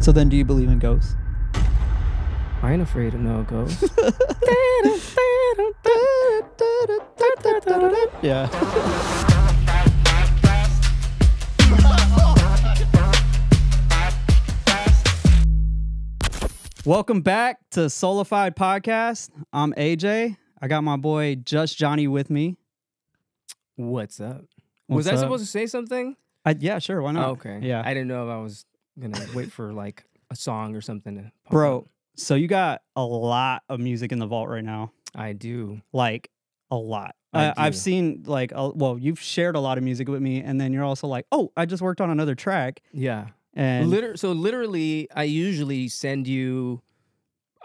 So then do you believe in ghosts? I ain't afraid of no ghosts. Yeah. Welcome back to Solafide podcast. I'm AJ. I got my boy Just Johnny with me. What's up? What's Was I up? supposed to say something? Yeah, sure. Why not? Oh, okay. Yeah. I didn't know if I was gonna wait for like a song or something to pop Bro, up. so you got a lot of music in the vault right now. I do. Like, a lot. I I've do. seen, like, well, you've shared a lot of music with me, and then you're also like, oh, I just worked on another track. Yeah. And Literally, I usually send you,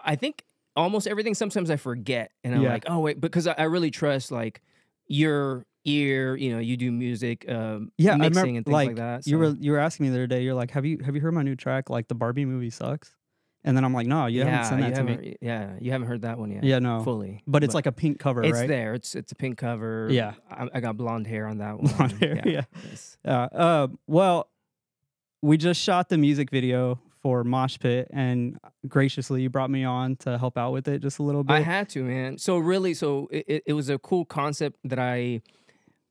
I think almost everything. Sometimes I forget, and I'm Yeah. like, oh wait, because I really trust like your ear. You know, you do music, yeah, I mixing remember, and things like that. you so- were asking me the other day, you're like, have you heard my new track, like the Barbie movie sucks? And then I'm like, no, you haven't sent that to me. Yeah, you haven't heard that one yet. Yeah, no. fully. But it's like a pink cover, it's right? there. It's a pink cover. Yeah. I got blonde hair on that one. Blonde hair, yeah. Yes. Well, we just shot the music video for MOSH PITTT, and graciously you brought me on to help out with it just a little bit. I had to, man. So really, it was a cool concept that I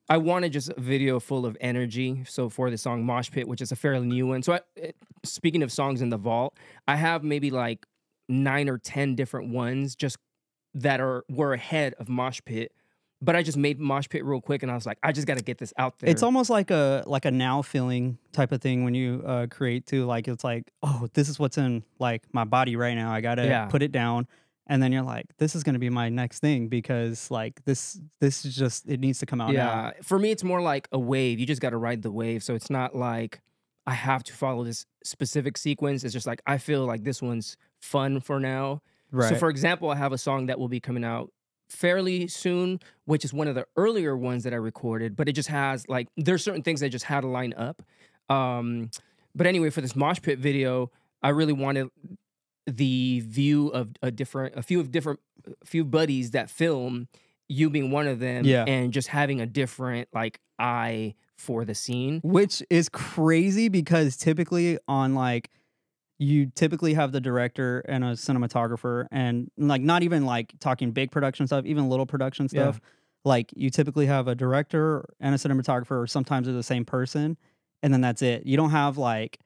wanted just a video full of energy. So for the song MOSH PITTT, which is a fairly new one. So speaking of songs in the vault, I have maybe like 9 or 10 different ones just that were ahead of MOSH PITTT. But I just made MOSH PITTT real quick, and I was like, I just got to get this out there. It's almost like a now feeling type of thing when you create too. Like, it's like, oh, this is what's in like my body right now. I gotta put it down, and then you're like, this is gonna be my next thing because like this is just, it needs to come out now. Yeah, for me, it's more like a wave. You just got to ride the wave. So it's not like I have to follow this specific sequence. It's just like I feel like this one's fun for now. Right. So for example, I have a song that will be coming out fairly soon, which is one of the earlier ones that I recorded, but it just has like, there's certain things that just had to line up. But anyway, for this MOSH PITTT video, I really wanted the view of a few buddies that film, you being one of them, Yeah. and just having a different like eye for the scene. Which is crazy because typically on like, you typically have the director and a cinematographer, and like not even like talking big production stuff, even little production stuff. Like you typically have a director and a cinematographer, or sometimes they're the same person, and then that's it. You don't have like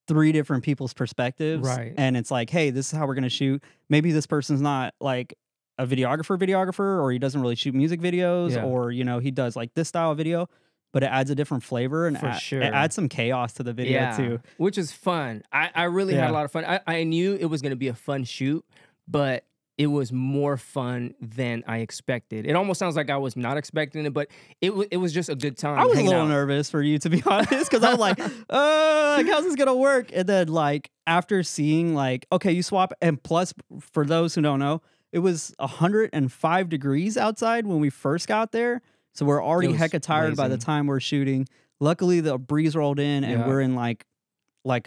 3 different people's perspectives, Right. And it's like, hey, this is how we're gonna shoot. Maybe this person's not like a videographer, or he doesn't really shoot music videos, Yeah. or you know, he does like this style of video. But it adds a different flavor, and For sure. it adds some chaos to the video too. Which is fun. I really had a lot of fun. I knew it was going to be a fun shoot, but it was more fun than I expected. It almost sounds like I was not expecting it, but it was just a good time. I was a hanging little out. nervous for you, to be honest, because I was like, how's this gonna work? And then like after seeing like, okay, you swap, and plus for those who don't know, it was 105 degrees outside when we first got there. So we're already hecka tired by the time we're shooting. Luckily, the breeze rolled in, and we're in like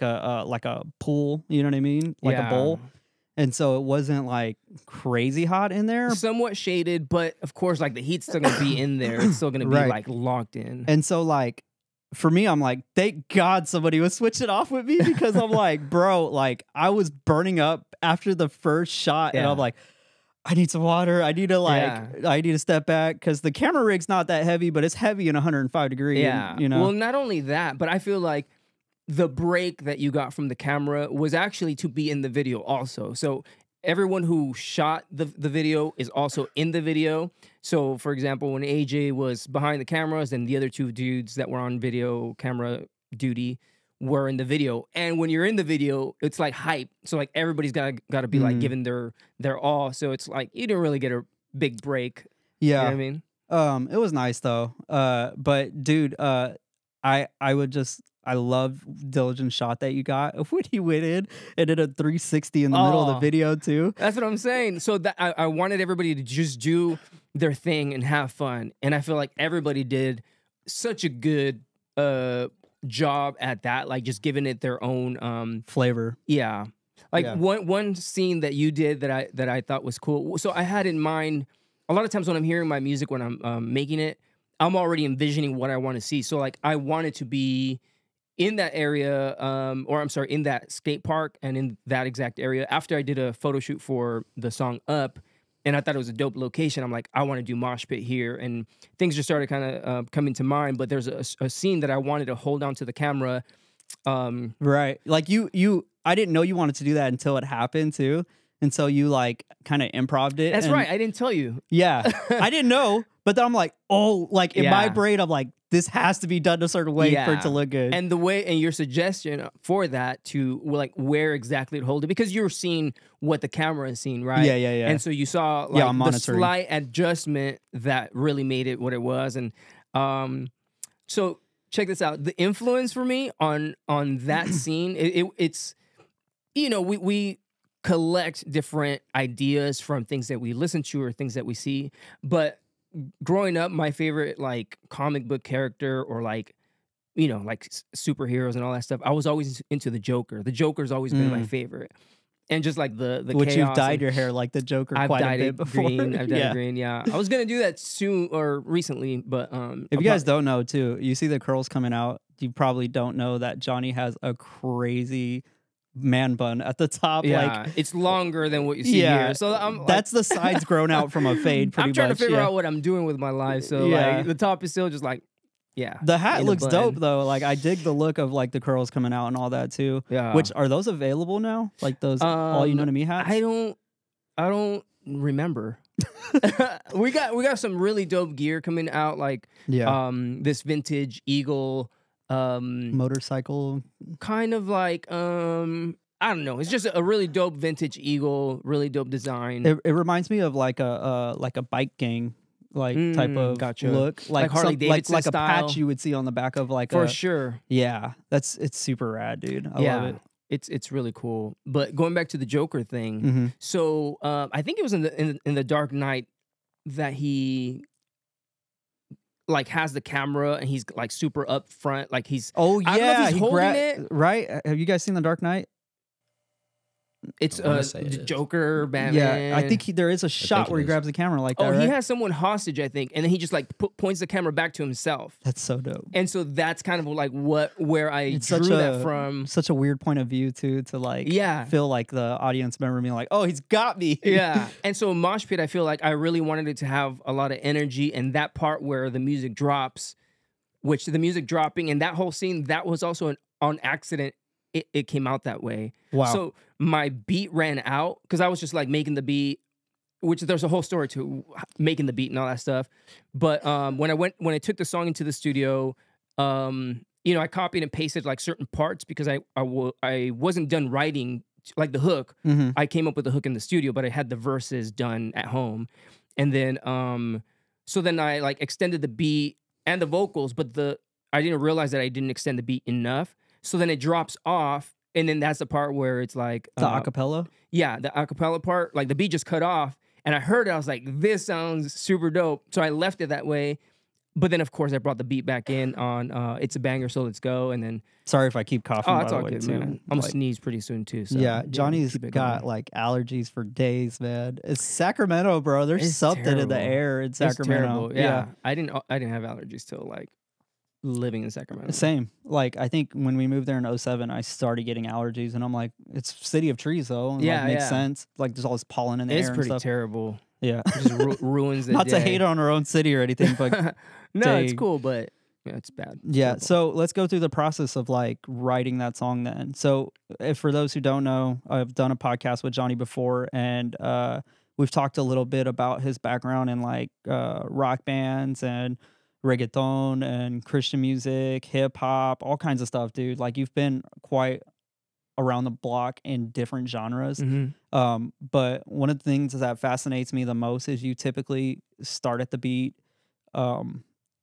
a pool. You know what I mean? Like a bowl. And so it wasn't like crazy hot in there. Somewhat shaded, but of course, like the heat's still gonna be in there. It's still gonna be like locked in. And so like for me, I'm like, thank God somebody was switching off with me, because I'm like, bro, like I was burning up after the first shot, and I'm like, I need some water. I need to I need to step back, because the camera rig's not that heavy, but it's heavy in 105 degrees. Yeah. You know. Well, not only that, but I feel like the break that you got from the camera was actually to be in the video also. So everyone who shot the video is also in the video. So for example, when AJ was behind the cameras, and the other 2 dudes that were on video camera duty were in the video. And when you're in the video, it's like hype. So like everybody's gotta be like giving their all. So it's like you didn't really get a big break. Yeah. You know what I mean? It was nice though. But dude, I love Diligent shot that you got when he went in and did a 360 in the middle of the video too. That's what I'm saying. So that I wanted everybody to just do their thing and have fun. And I feel like everybody did such a good job at that, like just giving it their own flavor. Yeah. Like one scene that you did that I thought was cool. So I had in mind, a lot of times when I'm hearing my music, when I'm making it, I'm already envisioning what I want to see. So like I want it to be in that area, or I'm sorry, in that skate park and in that exact area, after I did a photo shoot for the song Up, and I thought it was a dope location, I'm like, I want to do mosh pit here. And things just started kind of coming to mind. But there's a scene that I wanted to hold on to the camera. Right. Like I didn't know you wanted to do that until it happened too. And so you like kind of improv'd it. That's right. I didn't tell you. Yeah. I didn't know. But then I'm like, oh, like in my brain, I'm like, this has to be done a certain way for it to look good. And the way, and your suggestion for that to like where exactly to hold it, because you were seeing what the camera is seeing, right? Yeah. And so you saw like the slight adjustment that really made it what it was. And so check this out. The influence for me on that scene, it's, you know, we collect different ideas from things that we listen to or things that we see, but growing up, my favorite like comic book character or like, you know, like superheroes and all that stuff, I was always into the Joker. The Joker's always been my favorite. And just like the which chaos, you've dyed your hair like the Joker I've quite dyed a bit it before. Green. I've dyed it green. Yeah, I was gonna do that soon or recently, but if you guys don't know too, you see the curls coming out. You probably don't know that Johnny has a crazy man bun at the top. Yeah, like it's longer than what you see here. So I'm like, that's the sides grown out from a fade. Pretty I'm trying much. to figure out what I'm doing with my life. So like the top is still just like, the hat looks dope though. Like I dig the look of like the curls coming out and all that too. Yeah, which are those available now? Like those all you know to me hats? I don't remember. we got some really dope gear coming out, like this vintage Eagle motorcycle, kind of like I don't know. It's just a really dope vintage Eagle, really dope design. It reminds me of like a bike gang type of look, like Harley Davidson like style. a patch you would see on the back of like for sure. Yeah, it's super rad, dude. I love it. It's really cool. But going back to the Joker thing, so I think it was in the Dark Knight that he like has the camera and he's like super up front, like he's I don't know if he's holding it. Right? Have you guys seen the Dark Knight? It's the Joker, Batman. Yeah, I think there is a shot where he grabs the camera like that. Oh, right? he has someone hostage, I think, and then he just like points the camera back to himself. That's so dope. And so that's kind of like where I drew that from. Such a weird point of view too, to like feel like the audience member being like, oh, he's got me. Yeah. And so Mosh Pit, I feel like I really wanted it to have a lot of energy, and that part where the music drops, which the music dropping and that whole scene, that was also on accident. It came out that way. Wow. So my beat ran out because I was just like making the beat, which there's a whole story to making the beat and all that stuff. But when I took the song into the studio, you know, I copied and pasted like certain parts because I wasn't done writing like the hook. I came up with the hook in the studio, but I had the verses done at home. And then so then I like extended the beat and the vocals, but I didn't realize that I didn't extend the beat enough. So then it drops off, and then that's the part where it's like the acapella. Yeah, the acapella part. Like the beat just cut off, and I heard it. I was like, "This sounds super dope." So I left it that way. But then, of course, I brought the beat back in on "It's a Banger," so let's go. And then, sorry if I keep coughing. Oh, that's all good, man. I'm gonna sneeze pretty soon too. So yeah, Johnny's got like allergies for days, man. It's Sacramento, bro. There's something in the air in Sacramento. Yeah, I didn't have allergies till like living in Sacramento. Same. Like I think when we moved there in 07, I started getting allergies, and I'm like, it's city of trees though. And like, makes sense. Like there's all this pollen in the air. It's pretty and stuff. Terrible. Yeah, it just ruins the Not day. to hate on our own city or anything, but no, it's cool, but yeah, it's bad. It's yeah. terrible. So let's go through the process of like writing that song then. So if for those who don't know, I've done a podcast with Johnny before, and we've talked a little bit about his background in like rock bands and reggaeton and Christian music, hip hop, all kinds of stuff, dude. Like you've been quite around the block in different genres. But one of the things that fascinates me the most is you typically start at the beat.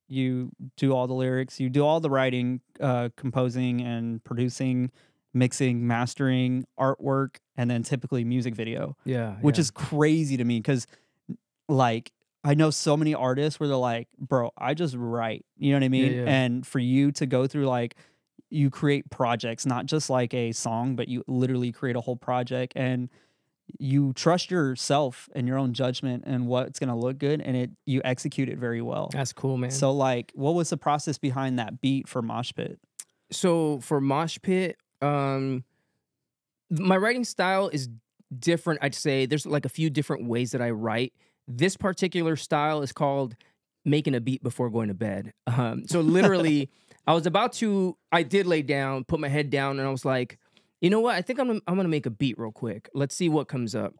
You do all the lyrics, you do all the writing, composing and producing, mixing, mastering, artwork, and then typically music video. Yeah. Which is crazy to me because like I know so many artists where they're like, bro, I just write. You know what I mean? Yeah. And for you to go through like, you create projects, not just like a song, but you literally create a whole project, and you trust yourself and your own judgment and what's going to look good, and you execute it very well. That's cool, man. So like, what was the process behind that beat for Mosh Pit? So for Mosh Pit, my writing style is different. I'd say there's like a few different ways that I write. This particular style is called making a beat before going to bed. So literally, I did lay down, put my head down, and I was like, you know what? I think I'm gonna make a beat real quick. Let's see what comes up.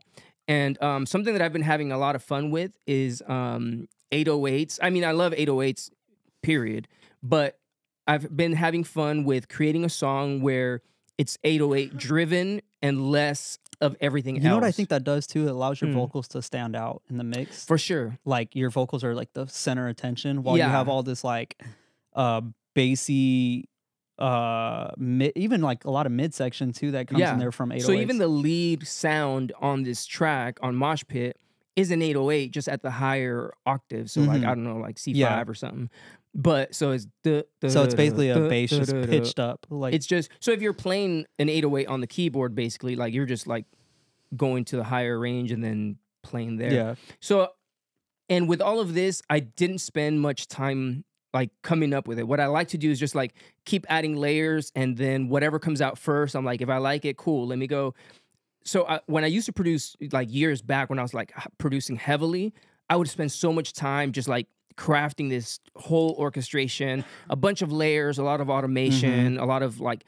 And something that I've been having a lot of fun with is 808s. I mean, I love 808s, period. But I've been having fun with creating a song where it's 808 driven and less of everything else. You know what I think that does too? It allows your vocals to stand out in the mix. For sure. Like your vocals are like the center of attention while you have all this like bassy even like a lot of midsection too that comes in there from 808s. So even the lead sound on this track on Mosh Pit is an 808 just at the higher octave. So like I don't know, like C5 or something. But so it's so it's basically a bass just pitched up. Like it's just so if you're playing an 808 on the keyboard, basically, like you're just like going to the higher range and then playing there. Yeah. So and with all of this, I didn't spend much time like coming up with it. What I like to do is just like keep adding layers, and then whatever comes out first, I'm like, if I like it, cool, let me go. So when I used to produce like years back, when I was like producing heavily, I would spend so much time just like crafting this whole orchestration, a bunch of layers, a lot of automation, a lot of like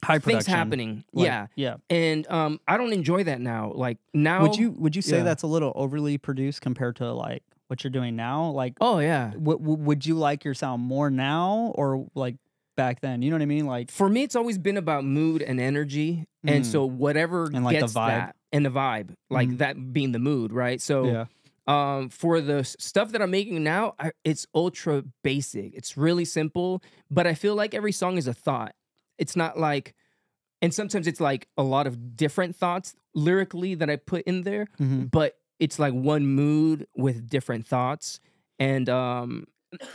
high things production. happening. Like, yeah. And I don't enjoy that now. Like now, would you say that's a little overly produced compared to like what you're doing now? Like, oh yeah, would you like your sound more now or like back then? You know what I mean? Like for me, it's always been about mood and energy, and so whatever and like gets the vibe that and the vibe, like that being the mood, right? So yeah. For the stuff that I'm making now, it's ultra basic. It's really simple, but I feel like every song is a thought. It's not like, and sometimes it's like a lot of different thoughts lyrically that I put in there, but it's like one mood with different thoughts. And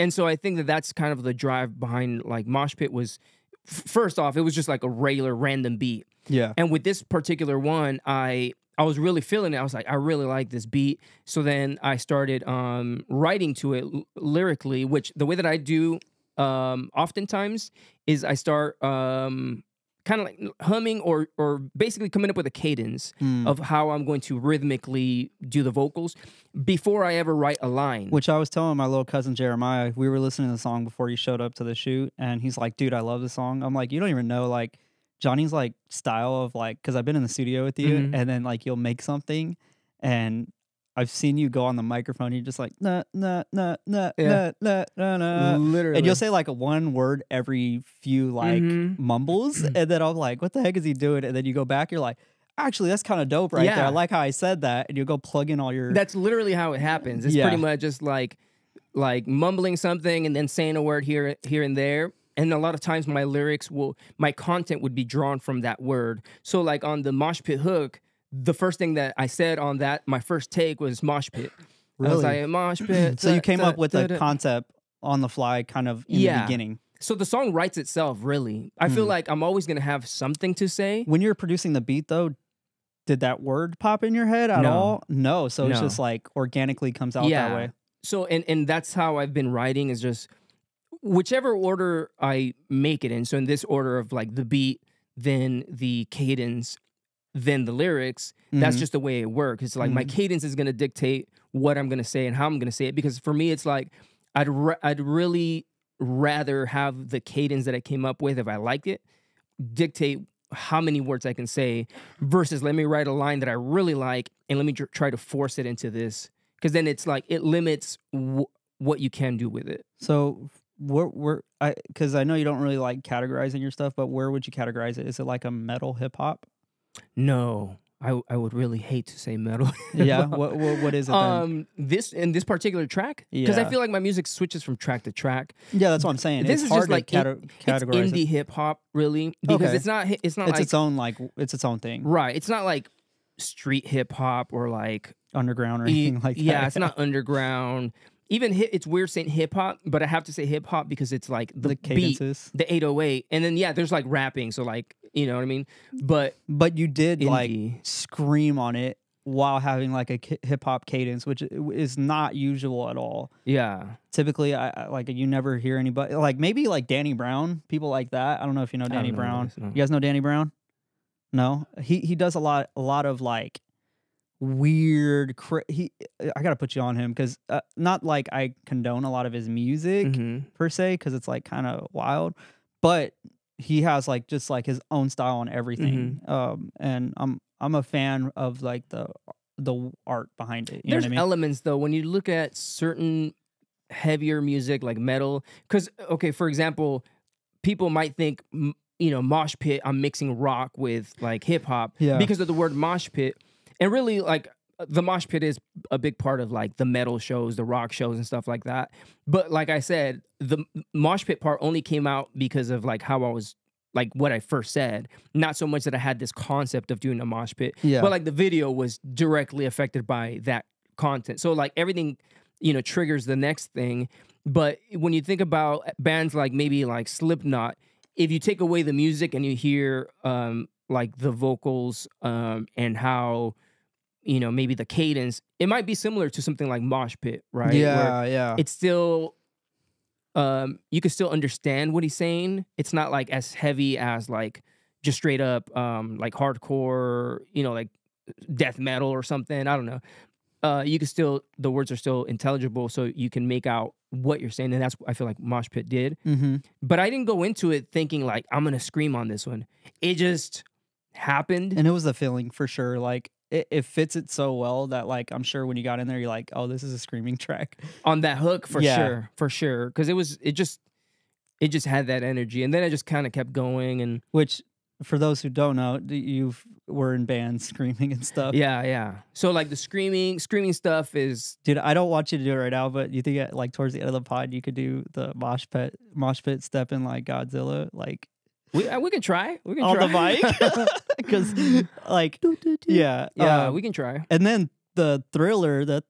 so I think that that's kind of the drive behind like Mosh Pit was, first off, it was just like a regular random beat. Yeah. And with this particular one, I was really feeling it. I was like, I really like this beat. So then I started writing to it lyrically, which the way that I do oftentimes is I start kind of like humming or basically coming up with a cadence of how I'm going to rhythmically do the vocals before I ever write a line. Which I was telling my little cousin Jeremiah, we were listening to the song before he showed up to the shoot, and he's like, dude, I love the song. I'm like, you don't even know like Johnny's like style of like, because I've been in the studio with you, and then like you'll make something, and I've seen you go on the microphone. You're just like nah nah nah nah nah nah nah nah, literally, and you'll say like one word every few like mumbles, and then I'm like, what the heck is he doing? And then you go back, you're like, actually, that's kind of dope right there. I like how I said that, and you go plug in all your. That's literally how it happens. It's pretty much just like mumbling something and then saying a word here and there. And a lot of times my content would be drawn from that word. So like on the Mosh Pit hook, the first thing that I said on that, my first take was Mosh Pit. Really? I was like, Mosh Pit. So you came up with the concept on the fly kind of in the beginning. So the song writes itself, really. I feel like I'm always going to have something to say. When you're producing the beat though, did that word pop in your head at all? No. So it's just like organically comes out that way. So, and that's how I've been writing, is just whichever order I make it in. So in this order of like the beat, then the cadence, then the lyrics, that's just the way it works. It's like my cadence is going to dictate what I'm going to say and how I'm going to say it. Because for me, it's like I'd really rather have the cadence that I came up with, if I like it, dictate how many words I can say, versus let me write a line that I really like and let me try to force it into this. Because then it's like it limits what you can do with it. So because I know you don't really like categorizing your stuff, but where would you categorize it? Is it like a metal hip hop? No, I would really hate to say metal. Yeah, what is it then? This particular track, because I feel like my music switches from track to track. Yeah, that's what I'm saying. This it's is hard just like categorize it's indie hip hop, really, because it's not like it's its own thing, right? It's not like street hip hop or like underground or anything like that. Yeah, it's not underground. Even it's weird saying hip hop, but I have to say hip hop because it's like the cadences, beat, the 808, and then there's like rapping. So like, you know what I mean. But you did indie. Like scream on it while having like a hip hop cadence, which is not usual at all. Yeah. Typically, I like you never hear anybody like maybe like Danny Brown, people like that. I don't know if you know Danny Brown. No. You guys know Danny Brown? No, he does a lot of like weird. I gotta put you on him because not like I condone a lot of his music per se because it's like kind of wild, but he has like just like his own style on everything. And I'm a fan of like the art behind it. There's know what I mean? elements though when you look at certain heavier music like metal, because okay, for example, people might think mosh pit. I'm mixing rock with like hip hop because of the word mosh pit, and really like the mosh pit is a big part of like the metal shows, the rock shows, and stuff like that. But like I said, the mosh pit part only came out because of like how I was. Like what I first said, not so much that I had this concept of doing a mosh pit, but like the video was directly affected by that content. So like everything, triggers the next thing. But when you think about bands like maybe like Slipknot, if you take away the music and you hear like the vocals and how, maybe the cadence, it might be similar to something like mosh pit, right? Yeah. It's still... you can still understand what he's saying. It's not like as heavy as like just straight up like hardcore, like death metal or something. I don't know. You can still, the words are still intelligible, so you can make out what you're saying, and that's what I feel like Mosh Pit did. But I didn't go into it thinking like I'm gonna scream on this one. It just happened, and it was a feeling for sure. Like it fits it so well that like I'm sure when you got in there, you're like, oh, this is a screaming track on that hook for sure, because it just had that energy, and then I just kind of kept going. And which, for those who don't know, you were in bands screaming and stuff. Yeah. So like the screaming stuff is, dude. I don't want you to do it right now, but you think like towards the end of the pod, you could do the mosh pit step in like Godzilla, like. We can try. We can on try. the mic because like we can try. And then the thriller, like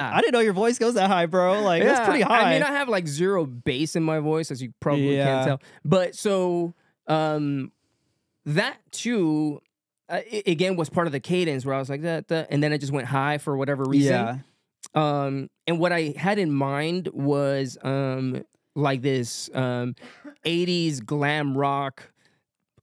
I didn't know your voice goes that high, bro. Like that's pretty high. I mean, I have like zero bass in my voice, as you probably can't tell. But so that too again was part of the cadence where I was like that, and then I just went high for whatever reason. And what I had in mind was like this 80s glam rock,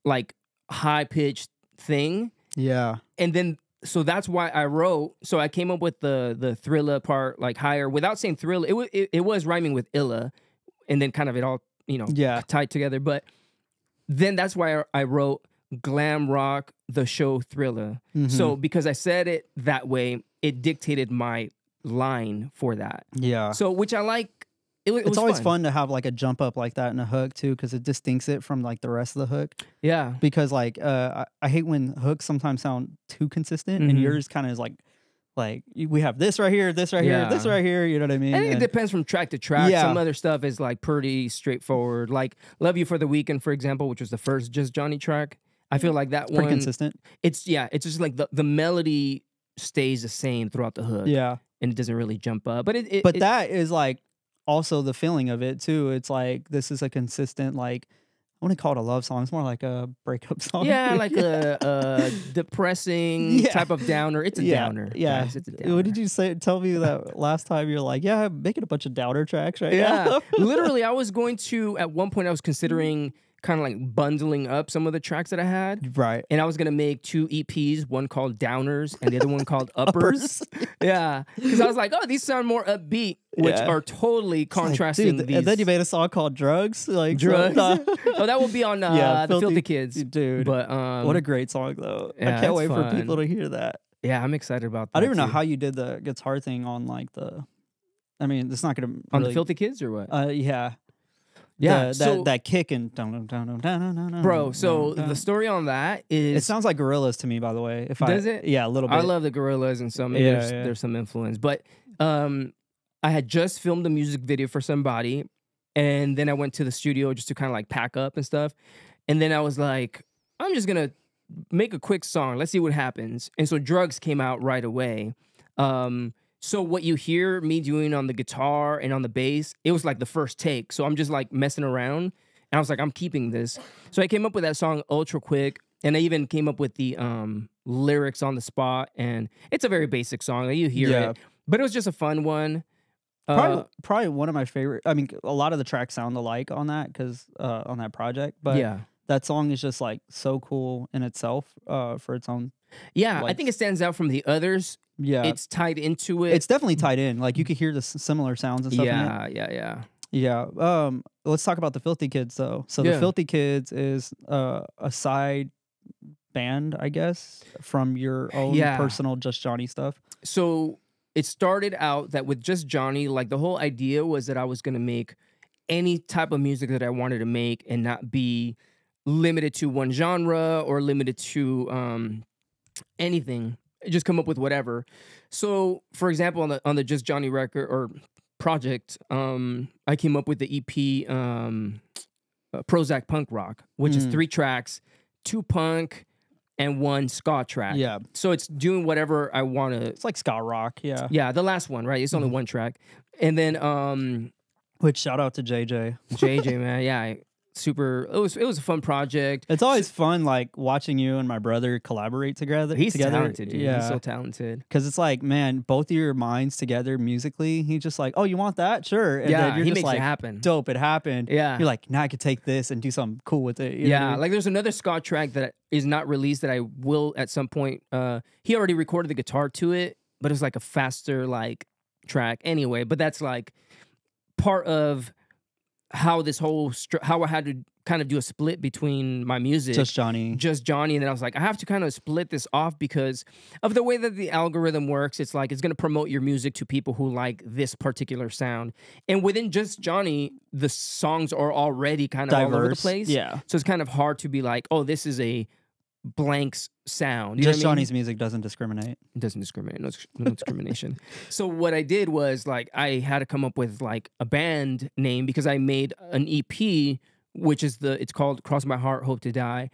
like high-pitched thing. Yeah. And then, so that's why I wrote, so I came up with the Thrilla part, like higher, without saying Thrilla. It was rhyming with Illa, and then kind of it all, tied together. But then that's why I wrote glam rock, the show Thrilla. So because I said it that way, it dictated my line for that. Yeah. So, which I like. It's always fun to have like a jump up like that in a hook too, because it distincts it from like the rest of the hook. Yeah. Because like I hate when hooks sometimes sound too consistent, and yours kind of is like we have this right here, this right here, this right here. You know what I mean? I think it depends from track to track. Yeah. Some other stuff is like pretty straightforward. Like "Love You for the Weekend," for example, which was the first Just Johnny track. I feel like that pretty consistent. It's just like the melody stays the same throughout the hook. Yeah. And it doesn't really jump up. But that is like also the feeling of it too. It's like this is a consistent, like, I wouldn't call it a love song. It's more like a breakup song. Yeah, like a depressing type of downer. It's a downer. Yeah. Guys, it's a downer. What did you say? Tell me that last time you're like, yeah, I'm making a bunch of downer tracks right now. Literally, I was going to, at one point I was considering kind of like bundling up some of the tracks that I had. Right. And I was going to make 2 EPs, one called Downers and the other one called Uppers. Yeah. Because I was like, oh, these sound more upbeat, which are totally contrasting like, these. And then you made a song called Drugs. Like Drugs. Oh, that will be on the Filthy Kids. Dude. But what a great song, though. I can't wait for people to hear that. Yeah, I'm excited about that. I don't even know how you did the guitar thing on like the, I mean, it's not going to on the Filthy Kids or what? Yeah. Yeah, that kick and bro. So the story on that is, it sounds like Gorillaz to me, by the way. Does it? Yeah, a little bit. I love the Gorillaz, and so maybe there's some influence. But I had just filmed a music video for somebody, and then I went to the studio just to kind of like pack up and stuff. And then I was like, I'm just gonna make a quick song. Let's see what happens. And so Drugs came out right away. So what you hear me doing on the guitar and on the bass, it was like the first take. So I'm just like messing around. And I was like, I'm keeping this. So I came up with that song Ultra Quick. And I even came up with the lyrics on the spot, and it's a very basic song. You hear it, but it was just a fun one. Probably one of my favorite. I mean, a lot of the tracks sound alike on that because on that project, but yeah, that song is just like so cool in itself for its own. yeah. Like, I think it stands out from the others. Yeah, it's tied into it. It's definitely tied in. Like you could hear the similar sounds and stuff. Yeah, in it. yeah. Let's talk about the Filthy Kids though. So the Filthy Kids is a side band, I guess, from your own personal Just Johnny stuff. So it started out that with Just Johnny, like the whole idea was that I was gonna make any type of music that I wanted to make and not be limited to one genre or limited to anything. Just come up with whatever. So, for example, on the Just Johnny record or project, I came up with the EP Prozac Punk Rock, which is 3 tracks, 2 punk and 1 ska track. Yeah. So it's doing whatever I want to. It's like ska rock, yeah. Yeah, the last one, right? It's only 1 track. And then which shout out to JJ. JJ, man. Yeah. Super. It was a fun project. It's always fun, like watching you and my brother collaborate together. He's talented, dude. Yeah. He's so talented. Because it's like, man, both of your minds together musically. He's just like, oh, you want that? Sure. And then you're he just makes like, it happen. Dope, it happened. Yeah. You're like, now I could take this and do something cool with it. You know what I mean? Like there's another ska track that is not released that I will at some point. He already recorded the guitar to it, but it's like a faster like track anyway. But that's like part of how this whole how I had to kind of do a split between my music, Just Johnny, and then I was like, I have to kind of split this off because of the way that the algorithm works. It's like it's going to promote your music to people who like this particular sound, and within Just Johnny, the songs are already kind of all over the place. Yeah, so it's kind of hard to be like, oh, this is a blank sound. Just Johnny's music doesn't discriminate. It doesn't discriminate. No discrimination. So what I did was like I had to come up with like a band name because I made an EP, which is it's called Cross My Heart, Hope to Die,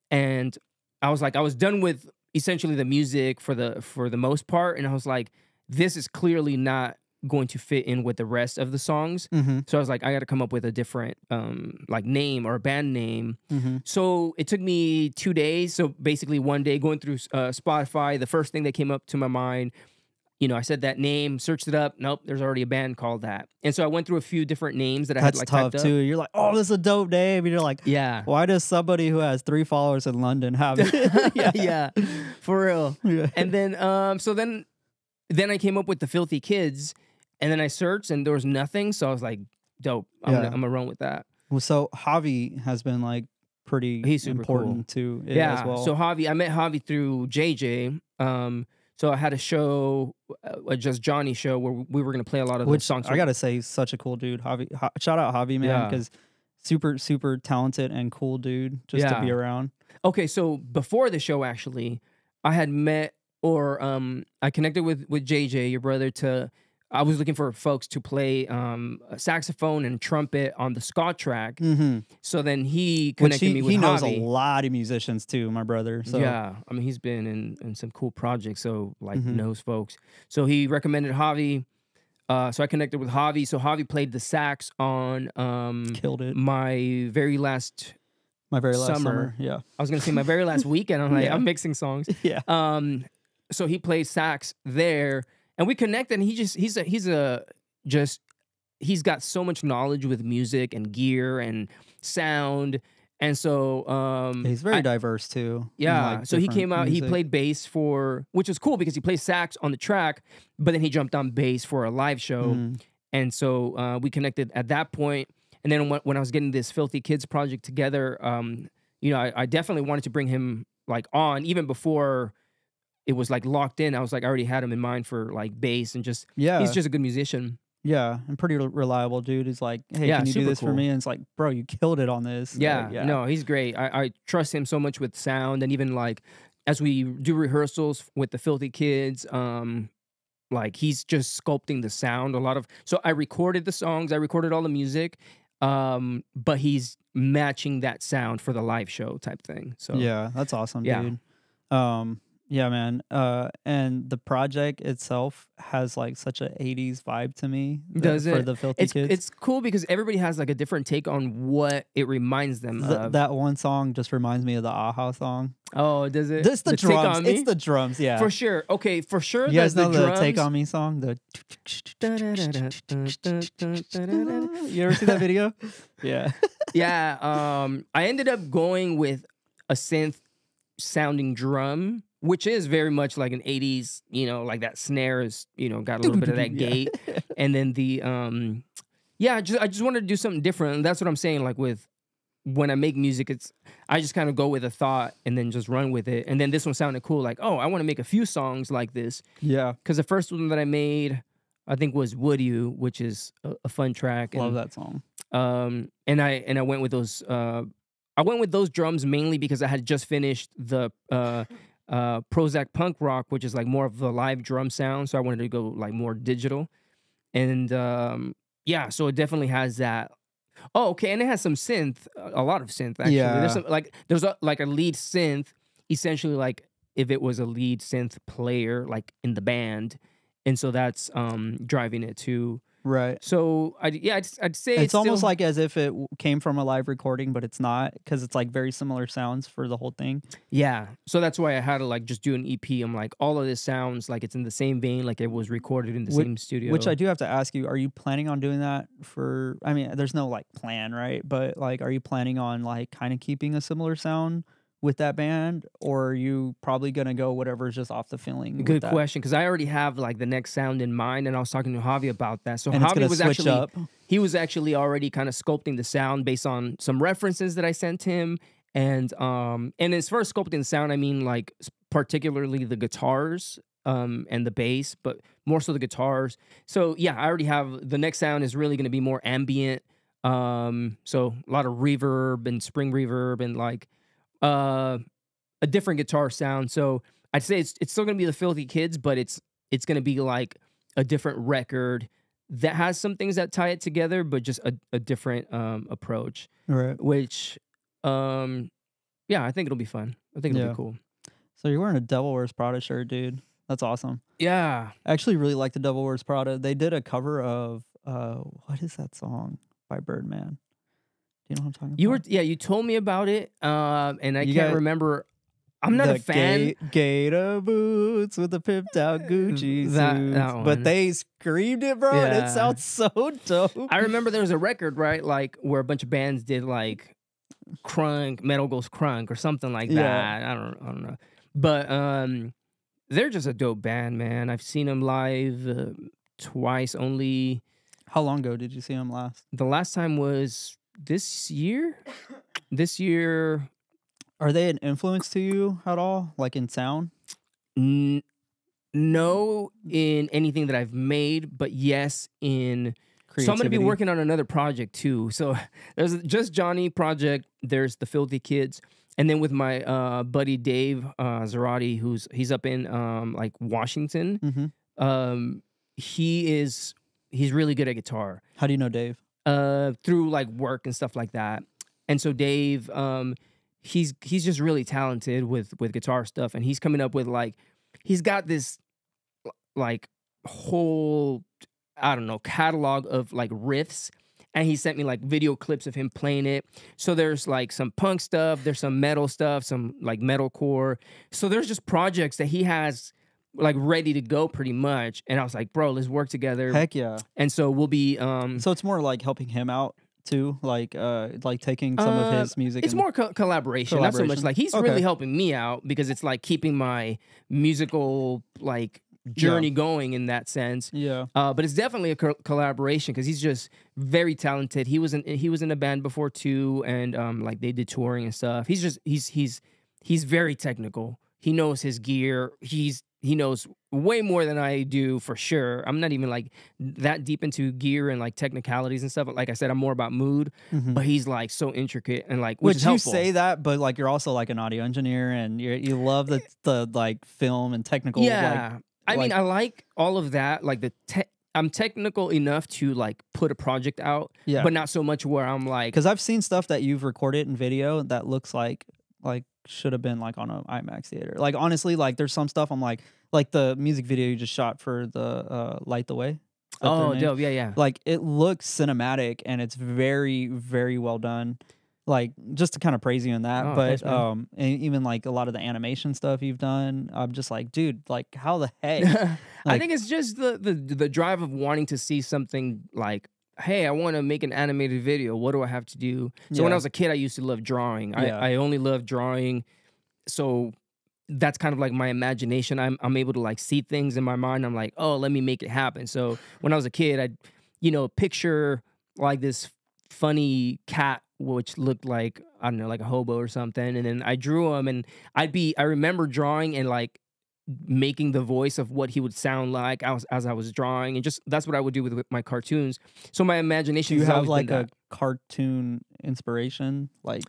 and I was like I was done with essentially the music for the most part, and I was like this is clearly not going to fit in with the rest of the songs. So I was like, I got to come up with a different like name or a band name. So it took me 2 days. So basically one day going through Spotify, the first thing that came up to my mind, you know, I said that name, searched it up. Nope, there's already a band called that. And so I went through a few different names that I had like tough typed up. too. You're like, oh, this is a dope name. And you're like, yeah. Why does somebody who has 3 followers in London have it? yeah, for real. Yeah. And then so then I came up with the Filthy Kids. And then I searched and there was nothing. So I was like, dope. I'm gonna run with that. Well, so Javi has been like he's important to it as well. So Javi, I met Javi through JJ. So I had a show, a Just Johnny show where we were gonna play a lot of those songs. I gotta say, he's such a cool dude. Javi, shout out Javi, man, because super talented and cool dude just to be around. Okay, so before the show, actually, I had met I connected with JJ, your brother, I was looking for folks to play saxophone and trumpet on the ska track. So then he connected me with Javi. He knows a lot of musicians too, my brother. So. Yeah, I mean, he's been in some cool projects, so like knows folks. So he recommended Javi. So I connected with Javi. So Javi played the sax on Killed it. My very last summer. Yeah. I was going to say my very last weekend. I'm like, I'm mixing songs. Yeah. So he plays sax there. And we connected, and he's got so much knowledge with music and gear and sound, and so he's very diverse too. Yeah, like so he came out, music. He played bass which was cool because he plays sax on the track, but then he jumped on bass for a live show, and so we connected at that point. And then when I was getting this Filthy Kids project together, you know, I definitely wanted to bring him like on even before it was like locked in. I was like, I already had him in mind for like bass and just, he's just a good musician. Yeah, and pretty reliable dude. He's like, hey, can you do this for me? And it's like, bro, you killed it on this. Yeah, no, he's great. I trust him so much with sound, and even like as we do rehearsals with the Filthy Kids, like he's just sculpting the sound so I recorded the songs, I recorded all the music, but he's matching that sound for the live show type thing. So yeah, that's awesome, dude. Yeah, man. And the project itself has like such a 80s vibe to me. Does For it? the Filthy Kids. It's cool because everybody has like a different take on what it reminds them of. That one song just reminds me of the Aha song. Oh, does it? It's the Take drums. On Me? It's the drums, yeah. For sure. Okay, for sure. You guys know the drums... Take On Me song? You ever see that video? Yeah. Yeah. I ended up going with a synth sounding drum, which is very much like an 80s, you know, like that snare is, you know, got a little bit of that gate. And then the I just wanted to do something different. And that's what I'm saying. Like with when I make music, I just kind of go with a thought and then just run with it. And then this one sounded cool. Like, oh, I want to make a few songs like this. Yeah. Because the first one that I made, I think was Would You, which is a fun track. Love that song. And I went with those drums mainly because I had just finished the Prozac Punk Rock, which is like more of the live drum sound. So I wanted to go like more digital. And so it definitely has that. Oh, okay, and it has some synth, a lot of synth actually. Yeah. There's a lead synth, essentially like if it was a lead synth player like in the band, and so that's driving it too. Right. So I'd say it's almost still like as if it came from a live recording, but it's not because it's like very similar sounds for the whole thing. Yeah. So that's why I had to like just do an EP. I'm like, all of this sounds like it's in the same vein, like it was recorded in the same studio. Which I do have to ask you, are you planning on doing that for, I mean, there's no like plan, right? But like, are you planning on like kind of keeping a similar sound with that band, or are you probably gonna go whatever's just off the feeling? Good question, because I already have like the next sound in mind, and I was talking to Javi about that. So and Javi was actually already kind of sculpting the sound based on some references that I sent him, and as far as sculpting the sound, I mean like particularly the guitars and the bass, but more so the guitars. So yeah, I already have the next sound is really going to be more ambient, so a lot of reverb and spring reverb and like a different guitar sound. So I'd say it's still gonna be the Filthy Kids, but it's gonna be like a different record that has some things that tie it together, but just a different approach. Right. Which I think it'll be fun. I think it'll be cool. So you're wearing a Devil Wears Prada shirt, dude. That's awesome. Yeah. I actually really like the Devil Wears Prada. They did a cover of what is that song by Birdman? You know what I'm talking about? You told me about it, and I can't remember. I'm not a fan. Gator boots with the pimped out Gucci suits, but they screamed it, bro. And it sounds so dope. I remember there was a record, right, like where a bunch of bands did like crunk, metal goes crunk, or something like that. I don't know, but they're just a dope band, man. I've seen them live twice only. How long ago did you see them last? The last time was this year. Are they an influence to you at all, like in sound? No, in anything that I've made, but yes, in creativity. So I'm going to be working on another project too. So there's Just Johnny project. There's the Filthy Kids, and then with my buddy Dave Zarati, he's up in like Washington. Mm-hmm. He's really good at guitar. How do you know Dave? Through like work and stuff like that. And so Dave, he's just really talented with guitar stuff, and he's coming up with like, he's got this like whole, I don't know, catalog of like riffs, and he sent me like video clips of him playing it. So there's like some punk stuff, there's some metal stuff, some like metalcore. So there's just projects that he has like ready to go pretty much, and I was like, bro, let's work together. Heck yeah. And so we'll be so it's more like helping him out too, like taking some of his music. It's more collaboration, not so much like he's really helping me out, because it's like keeping my musical like journey going in that sense. Yeah. But it's definitely a collaboration, because he's just very talented. He was in a band before too, and like they did touring and stuff. He's very technical. He knows his gear. He knows way more than I do, for sure. I'm not even like that deep into gear and like technicalities and stuff. Like I said, I'm more about mood, but he's like so intricate and like, which is helpful. You say that, but like you're also like an audio engineer, and you love the like film and technical. Yeah, I mean, I like all of that. Like I'm technical enough to like put a project out, but not so much where I'm like, because I've seen stuff that you've recorded in video that looks like like should have been like on an IMAX theater. Like honestly, like there's some stuff I'm like the music video you just shot for the Light the Way. Is that their Oh, name? dope. Yeah, yeah. Like it looks cinematic and it's very, very well done. Like just to kind of praise you on that, Oh, but thanks, man. and even like a lot of the animation stuff you've done, I'm just like, dude, like how the heck? I Like, think it's just the drive of wanting to see something like, hey, I want to make an animated video. What do I have to do? So when I yeah, was a kid, I used to love drawing. yeah, I only love drawing. So that's kind of like my imagination. I'm able to like see things in my mind. I'm like, oh, let me make it happen. So when I was a kid, I'd, picture like this funny cat which looked like, I don't know, like a hobo or something. And then I drew him and I remember drawing and like making the voice of what he would sound like as I was drawing. And just that's what I would do with my cartoons. So my do imagination you has have always like been a that. cartoon inspiration, like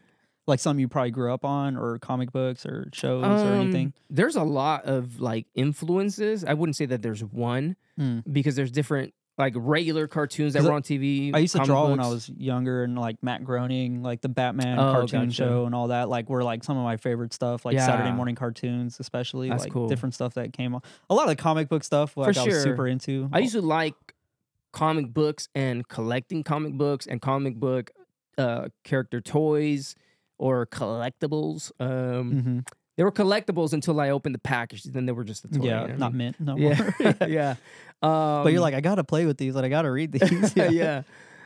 something you probably grew up on, or comic books or shows or anything? There's a lot of like influences. I wouldn't say that there's one Hmm. because there's different like regular cartoons that 'Cause were on TV. I used to comic draw when I books. was younger, and like Matt Groening, like the Batman Oh, cartoon gotcha. show and all that, like were like some of my favorite stuff, like Saturday Yeah, morning cartoons, especially that's like cool. different stuff that came on. A lot of the comic book stuff, For like I was super sure. into. I used to like comic books and collecting comic books and comic book character toys or collectibles. Hmm. They were collectibles until I opened the package. Then they were just a toy. Yeah, You know what I not mean? mint no Yeah, more. yeah. But you're like, I gotta play with these, and I gotta read these. Yeah. Yeah.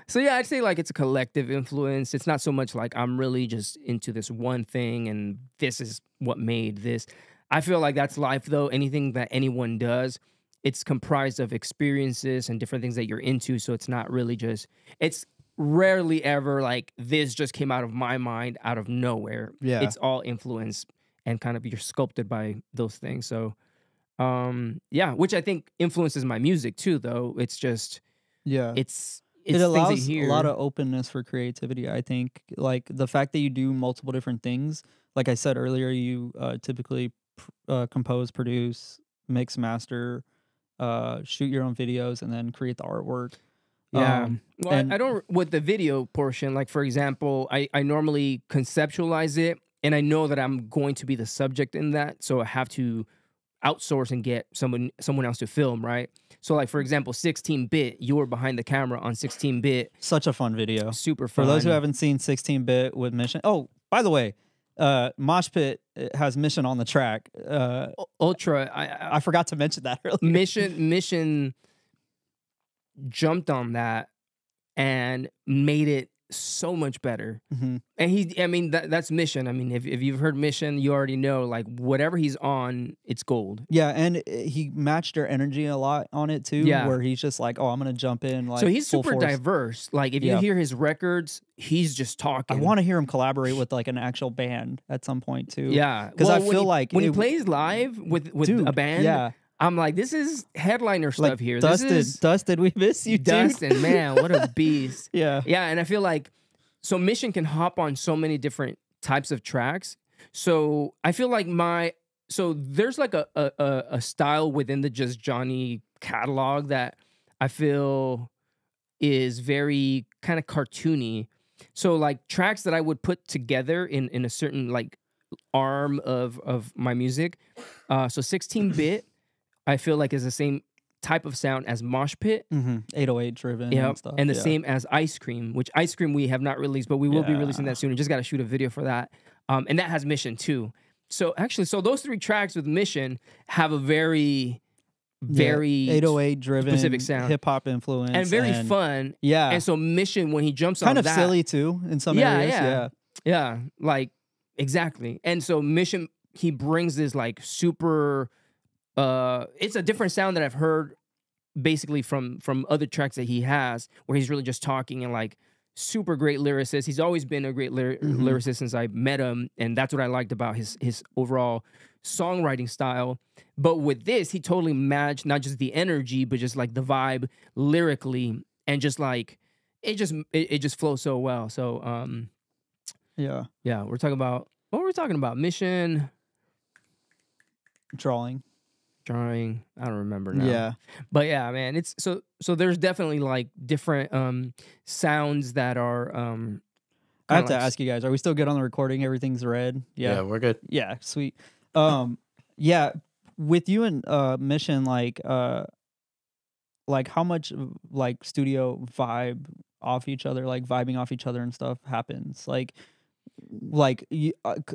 So yeah, I'd say like it's a collective influence. It's not so much like I'm really just into this one thing and this is what made this. I feel like that's life though. Anything that anyone does, it's comprised of experiences and different things that you're into. So it's not really just, it's rarely ever like this just came out of my mind out of nowhere. Yeah. It's all influence and kind of you're sculpted by those things. So yeah, which I think influences my music too, though. It's just Yeah. it's It things that allows you a lot hear. of openness for creativity, I think. Like the fact that you do multiple different things. Like I said earlier, you typically compose, produce, mix, master, shoot your own videos, and then create the artwork. Yeah. Well, And I don't with the video portion. Like for example, I normally conceptualize it, and I know that I'm going to be the subject in that, so I have to outsource and get someone else to film, right? So like for example, 16-bit, you were behind the camera on 16-bit. such a fun video. Super For fun. those who haven't seen 16-bit with Mission. Oh, by the way, Mosh Pit has Mission on the track. Ultra, I forgot to mention that earlier. Mission jumped on that and made it so much better. Mhm. And I mean, that's Mission. I mean, if you've heard Mission, you already know, like, whatever he's on, it's gold. Yeah, and he matched their energy a lot on it too. Yeah. Where he's just like, "Oh, I'm gonna jump in." Like, So he's full super force. diverse. Like, if you Yeah. hear his records, he's just I talking. want to hear him collaborate with like an actual band at some point too. Yeah. because Well, I feel like when he it- plays live with dude, a band, yeah, I'm like, this is headliner stuff like here. Dustin, This is Dustin, we miss you, dude. Dustin, man, what a beast. Yeah, Yeah, and I feel like so Mission can hop on so many different types of tracks. So I feel like so there's like a style within the Just Johnny catalog that I feel is very kind of cartoony. So like tracks that I would put together in a certain like arm of my music. So 16-bit, I feel like is the same type of sound as Mosh Pit. 808 driven Yeah, and stuff. and the yeah. same as Ice Cream, which Ice Cream we have not released, but we will be releasing Yeah. that soon. We just got to shoot a video for that. And that has Mission too. So actually, those three tracks with Mission have a very 808 driven specific sound. hip hop influence and very fun. Yeah, And so Mission, when he jumps kind on of that, silly too in some Yeah, areas. yeah. yeah, like exactly. And so Mission, he brings this like super. It's a different sound that I've heard basically from other tracks that he has, where he's really just talking and like super great lyricist. He's always been a great lyricist since I met him, and that's what I liked about his overall songwriting style. But with this, he totally matched not just the energy, but just like the vibe lyrically, and just like it just flows so well. So yeah. yeah, we're talking about what were we talking about? Mission, Drawing. drawing. I don't remember now. Yeah, But yeah, man, it's so there's definitely like different sounds that are I have to ask you guys, are we still good on the recording? Everything's red? Yeah, we're good. Yeah, sweet. Yeah, with you and Mission, like how much like studio vibe off each other, like vibing off each other and stuff happens? Like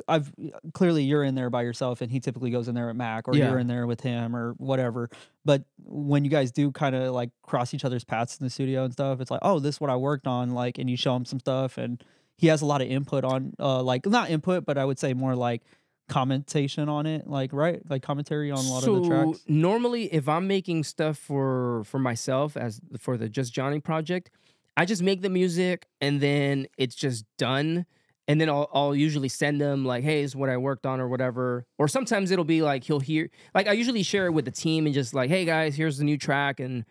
I've clearly you're in there by yourself, and he typically goes in there with Mac, or you're in there with him, or whatever. But when you guys do kind of like cross each other's paths in the studio and stuff, it's like, oh, this is what I worked on, like, and you show him some stuff, and he has a lot of input on, like, not input, but I would say more like commentation on it, like, right, like commentary on a lot of the tracks. Normally, if I'm making stuff for myself for the Just Johnny project, I just make the music and then it's just done. And then I'll usually send them like, hey, this is what I worked on or whatever. Or sometimes it'll be like he'll hear, like I usually share it with the team and just like, hey guys, here's the new track and,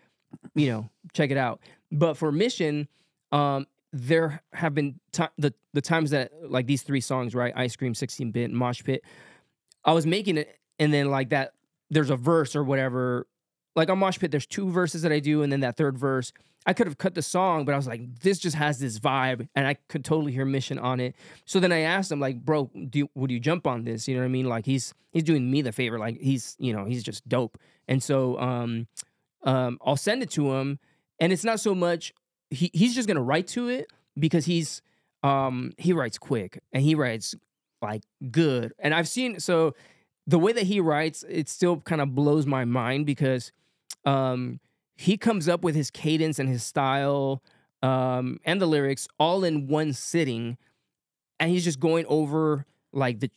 you know, check it out. But for Mission, there have been the times that like these 3 songs, right? Ice Cream, 16-Bit, Mosh Pit. I was making it and then like that, there's a verse or whatever. Like on Mosh Pit, there's 2 verses that I do and then that 3rd verse. I could have cut the song, but I was like, this just has this vibe, and I could totally hear Mission on it. So then I asked him, like, bro, would you jump on this? You know what I mean? Like he's doing me the favor, like he's just dope. And so I'll send it to him, and it's not so much he's just gonna write to it because he writes quick and he writes like good. And I've seen the way that he writes, it still kind of blows my mind because he comes up with his cadence and his style and the lyrics all in one sitting, and he's just going over like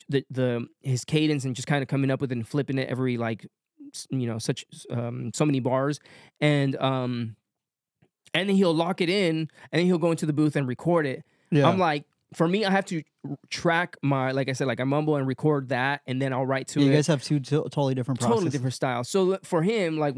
his cadence and just kind of coming up with it and flipping it every like so many bars, and then he'll lock it in, and then he'll go into the booth and record it. Yeah. I'm like, for me, I have to track my, like I said, like I mumble and record that, and then I'll write to it. You guys have 2 totally different processes. Totally different styles. So for him, like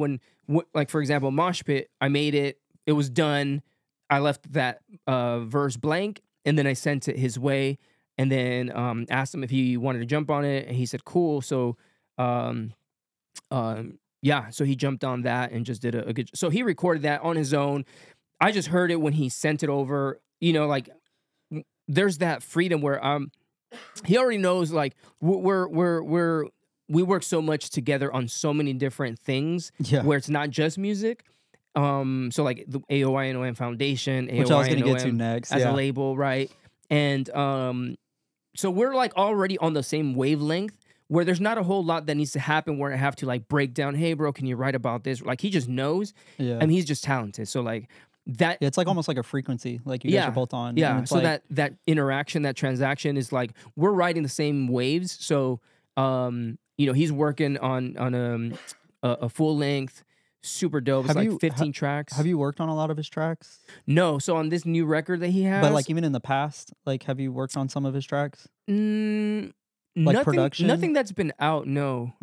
like for example, Mosh Pit, I made it, it was done. I left that verse blank, and then I sent it his way, and then asked him if he wanted to jump on it, and he said cool. So yeah, so he jumped on that and just did a good. So he recorded that on his own. I just heard it when he sent it over. You know, like there's that freedom where he already knows like we work so much together on so many different things where it's not just music. So like the AOINOM Foundation, which I was going to get to next, as a label, right? And so we're like already on the same wavelength where there's not a whole lot that needs to happen where I have to like break down, hey bro, can you write about this? Like he just knows. Yeah. I mean, he's just talented. So like that, it's like almost like a frequency, like you guys are both on. Yeah. So like, that interaction, that transaction is like we're riding the same waves. So you know, he's working on a full length, super dope. It's like 15 tracks. Have you worked on a lot of his tracks? No. So on this new record that he has, but like even in the past, like have you worked on some of his tracks? Like production? Nothing that's been out. No.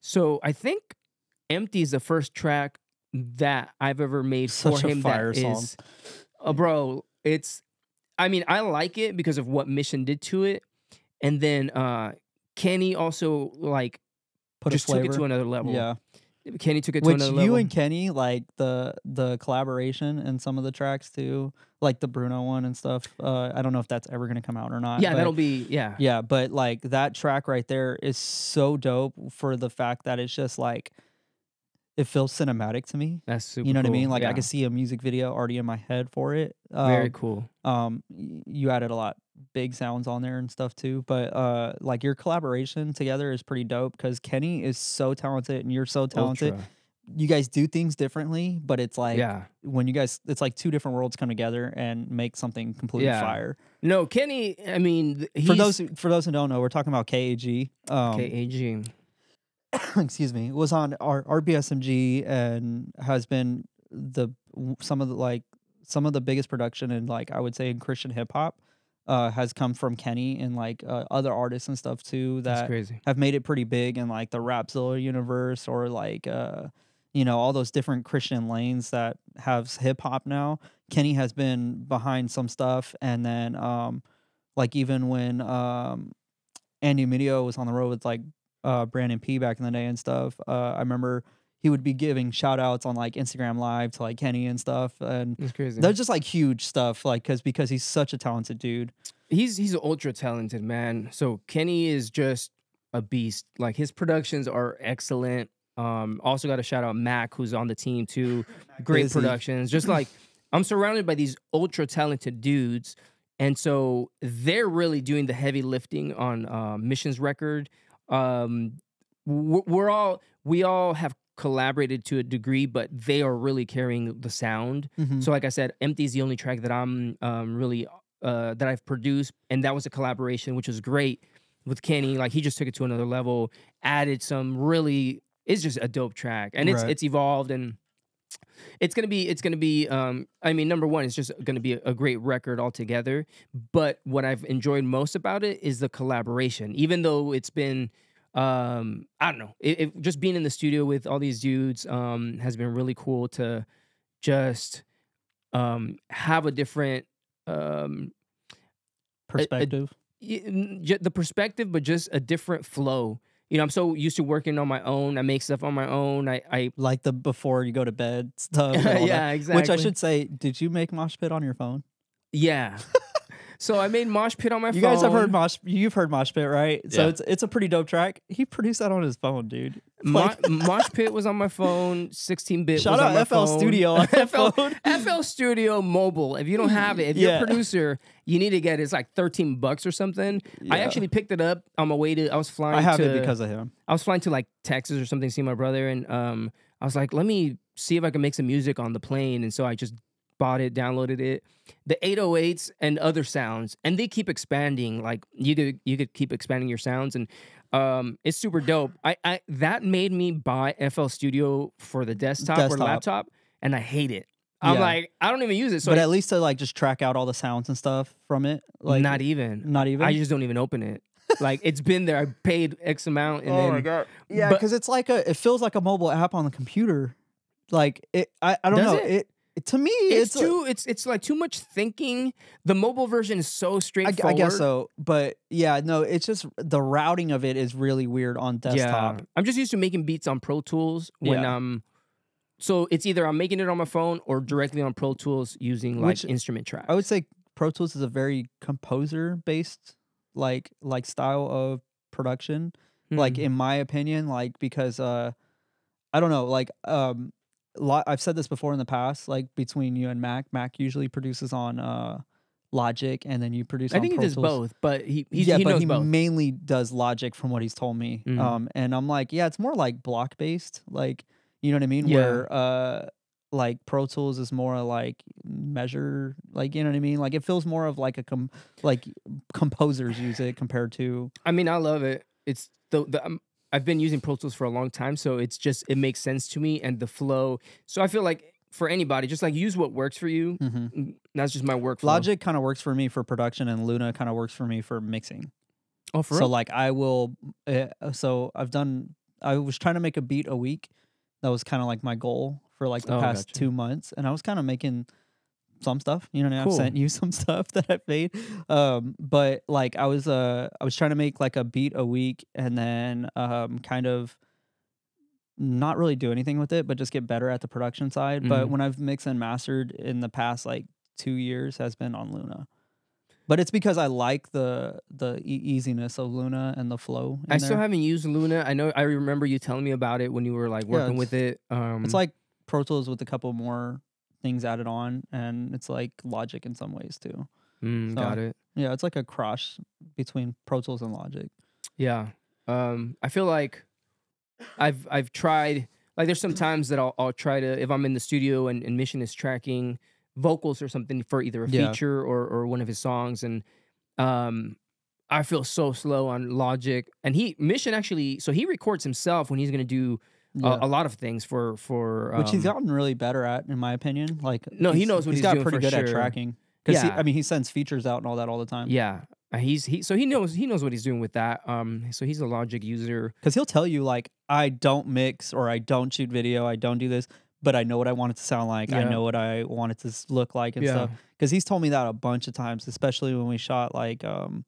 So I think "Empty" is the first track that I've ever made for him. Fire that song. Is, bro. It's. I mean, I like it because of what Mission did to it, and then Kenny also like just took it to another level. Yeah. Kenny took it to another level. You and Kenny, like the collaboration in some of the tracks too, like the Bruno one and stuff. I don't know if that's ever gonna come out or not. Yeah, but, that'll be yeah. But like that track right there is so dope for the fact that it's just like it feels cinematic to me. That's super. You know cool. what I mean? Like I can see a music video already in my head for it. Very cool. You added a lot big sounds on there and stuff too, but like your collaboration together is pretty dope because Kenny is so talented and you're so talented. Ultra. You guys do things differently, but it's like when you guys, it's like 2 different worlds come together and make something completely fire. No, Kenny, I mean, for those who don't know, we're talking about KAG. KAG. Excuse me, was on our RBSMG and has been some of the biggest production in, like, I would say, in Christian hip hop. Has come from Kenny and like other artists and stuff too that have made it pretty big in like the Rapzilla universe or like you know, all those different Christian lanes that have hip hop now. Kenny has been behind some stuff, and then like even when Andy Mineo was on the road with like Brandon P back in the day and stuff, I remember he would be giving shout outs on like Instagram Live to like Kenny and stuff. And It's crazy. they're just like huge stuff, like because he's such a talented dude. He's an ultra talented man. So Kenny is just a beast. Like his productions are excellent. Also got to shout out Mac, who's on the team too. Great productions. Just like I'm surrounded by these ultra talented dudes. And so they're really doing the heavy lifting on Mission's record. We all have collaborated to a degree, but they are really carrying the sound. So like I said, Empty is the only track that I'm really that I've produced, and that was a collaboration, which was great with Kenny. Like he just took it to another level, added some really, it's just a dope track, and it's evolved, and it's gonna be I mean, number one, it's just gonna be a great record altogether. But what I've enjoyed most about it is the collaboration, even though it's been I don't know, just being in the studio with all these dudes has been really cool to just have a different perspective. The perspective, but just a different flow. You know, I'm so used to working on my own. I make stuff on my own. I like the before you go to bed stuff. Yeah, exactly. Which I should say, did you make Mosh Pit on your phone? Yeah. So I made Mosh Pit on my phone. You guys have heard you've heard Mosh Pit, right? So it's a pretty dope track. He produced that on his phone, dude. Mosh Pit was on my phone. 16-bit Shout was on out my FL phone. Studio on FL Studio Mobile. If you don't have it, if you're a producer, you need to get it. It's like $13 or something. Yeah. I actually picked it up on my way to. I was flying. I have it because of him. I was flying to like Texas or something to see my brother, and I was like, let me see if I can make some music on the plane. And so I just bought it, downloaded it, the 808s and other sounds, and they keep expanding. Like you could keep expanding your sounds, and it's super dope. I that made me buy FL Studio for the desktop or laptop, and I hate it. I'm like, I don't even use it. So but at least to like just track out all the sounds and stuff from it. Like not even. I just don't even open it. Like it's been there. I paid X amount, and then my god, yeah, because it's like it feels like a mobile app on the computer. Like it, I don't know it. To me, it's like too much thinking. The mobile version is so straightforward. I guess so, but yeah, no, it's just the routing of it is really weird on desktop. Yeah. I'm just used to making beats on Pro Tools when so it's either I'm making it on my phone or directly on Pro Tools using like instrument tracks. I would say Pro Tools is a very composer based like style of production. Like in my opinion, like because I don't know, like I've said this before in the past, like between you and Mac usually produces on Logic, and then you produce on Pro Tools. I think he does both, but he knows both. Mainly does Logic from what he's told me. And I'm like, yeah, it's more like block based, like, you know what I mean? Yeah. Where like Pro Tools is more like measure, like, you know what I mean? Like it feels more of like like composers use it compared to. I mean, I love it. It's I've been using Pro Tools for a long time, so it's just, it makes sense to me, and the flow. So I feel like for anybody, just like use what works for you. That's just my workflow. Logic kind of works for me for production, and Luna kind of works for me for mixing. Oh, for real? So like I will, so I was trying to make a beat a week. That was kind of like my goal for like the past 2 months, and I was kind of making some stuff, you know, I've sent you some stuff that I've made. But like I was trying to make like a beat a week, and then kind of not really do anything with it, but just get better at the production side. But when I've mixed and mastered in the past like 2 years has been on Luna. But it's because I like the easiness of Luna and the flow. I still haven't used Luna. I remember you telling me about it when you were like working with it. It's like Pro Tools with a couple more things added on, and it's like Logic in some ways too. So, got it. Yeah, it's like a cross between Pro Tools and Logic. Yeah. I feel like I've tried, like there's some times that I'll try to, if I'm in the studio and Mission is tracking vocals or something for either a feature or one of his songs, and I feel so slow on Logic. And Mission actually, so he records himself when he's gonna do a lot of things for which he's gotten really better at, in my opinion. Like no, he knows what he's doing. He's got pretty good at tracking. Because he sends features out and all that all the time. Yeah. So he knows what he's doing with that. So he's a Logic user. Because he'll tell you like, I don't mix or I don't shoot video, I don't do this, but I know what I want it to sound like. I know what I want it to look like and stuff. Because he's told me that a bunch of times, especially when we shot like, oh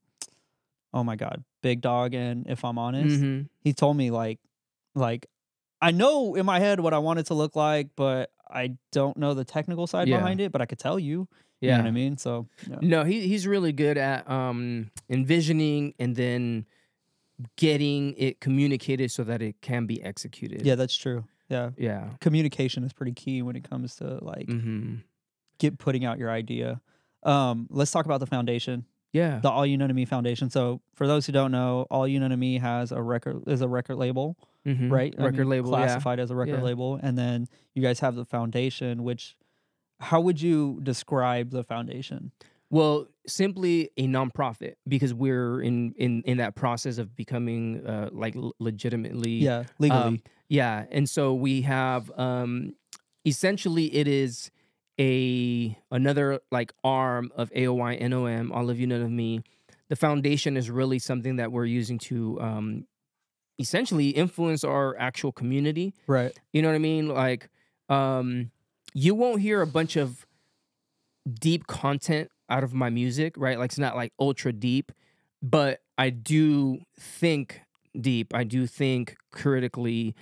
my god, Big Dog and If I'm Honest. He told me like I know in my head what I want it to look like, but I don't know the technical side Yeah. behind it, but I could tell you. You know what I Yeah. mean? So yeah. No, he's really good at envisioning and then getting it communicated so that it can be executed. Yeah, that's true. Yeah. Yeah. Communication is pretty key when it comes to like Mm-hmm. putting out your idea. Let's talk about the foundation. Yeah. The All You Know to Me Foundation. So for those who don't know, All You Know to Me has a record label, Mm-hmm. right? Record label, yeah. classified as a record Yeah. label, and then you guys have the foundation. Which, how would you describe the foundation? Well, simply a nonprofit because we're in that process of becoming like legitimately Yeah, legally. yeah, and so we have essentially it is another like arm of AOY NOM, All of You Know of Me. The foundation is really something that we're using to essentially influence our actual community. Right. You know what I mean? Like you won't hear a bunch of deep content out of my music, right? Like it's not like ultra deep, but I do think deep. I do think critically.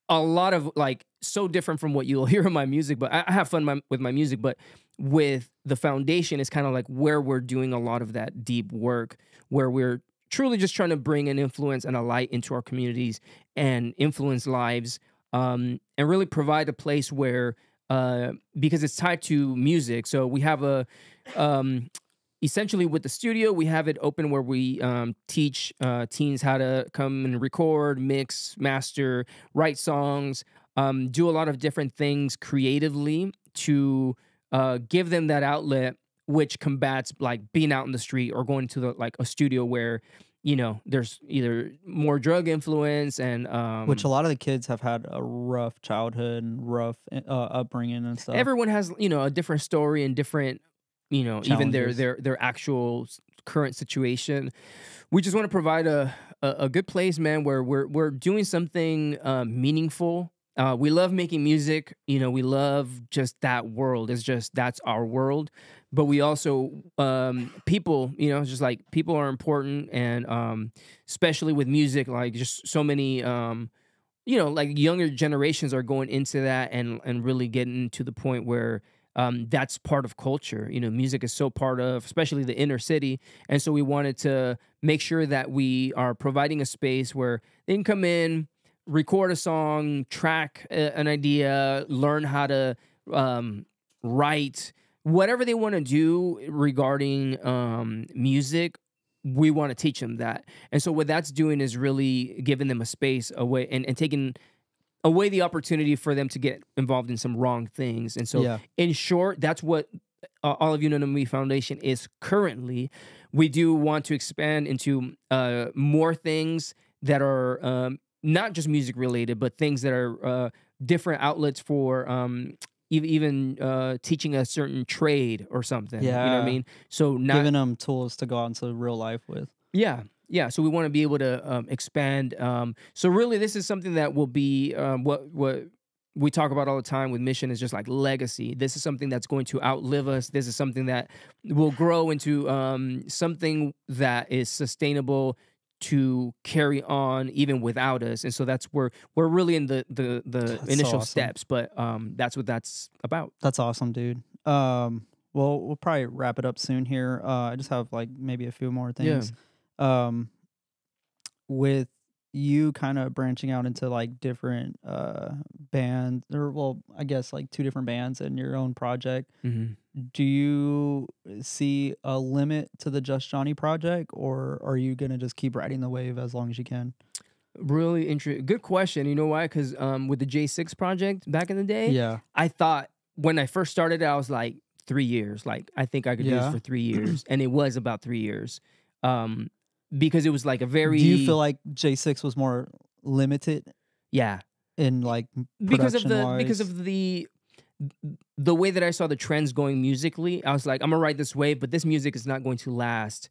A lot of like so different from what you'll hear in my music, but I have fun with my music. But with the foundation, it's kind of like where we're doing a lot of that deep work, where we're truly just trying to bring an influence and a light into our communities and influence lives, and really provide a place where, because it's tied to music. So we have essentially with the studio, we have it open where we teach teens how to come and record, mix, master, write songs, do a lot of different things creatively to give them that outlet, which combats like being out in the street or going to like a studio where, you know, there's either more drug influence and Which a lot of the kids have had a rough childhood and rough upbringing and stuff. everyone has, you know, a different story and different, you know, even Challenges. their actual current situation. We just want to provide a good place, man, where we're doing something meaningful. We love making music, you know, we love just that world. It's just that's our world. But we also people, you know, it's just like people are important, and especially with music, like just so many you know, like younger generations are going into that and really getting to the point where that's part of culture. You know, music is so part of, especially the inner city. And so we wanted to make sure that we are providing a space where they can come in, record a song, track an idea, learn how to write, whatever they want to do regarding music. We want to teach them that. And so what that's doing is really giving them a space away and taking away the opportunity for them to get involved in some wrong things. And so, Yeah. in short, that's what All of You Know Me Foundation is currently. We do want to expand into more things that are not just music related, but things that are different outlets for even teaching a certain trade or something. You know what I Yeah. mean? So not Giving them tools to go out into real life with. yeah, yeah. So we want to be able to expand. So really, this is something that will be what we talk about all the time with mission is just like legacy. This is something that's going to outlive us. This is something that will grow into something that is sustainable to carry on even without us. And so that's where we're really in the initial awesome. steps. But that's what that's about. That's awesome, dude. Well, we'll probably wrap it up soon here. I just have like maybe a few more things. With you kind of branching out into like different bands, or well, I guess like two different bands in your own project. Mm-hmm. Do you see a limit to the Just Johnny project, or are you gonna just keep riding the wave as long as you can? Really interesting. Good question. You know why? Because with the J6 project back in the day, Yeah. I thought when I first started, I was like 3 years. Like I think I could do Yeah. this for 3 years, and it was about 3 years, because it was like a very. Do you feel like J6 was more limited yeah in like because of production-wise? the way that I saw the trends going musically? I was like, I'm gonna ride this wave, but this music is not going to last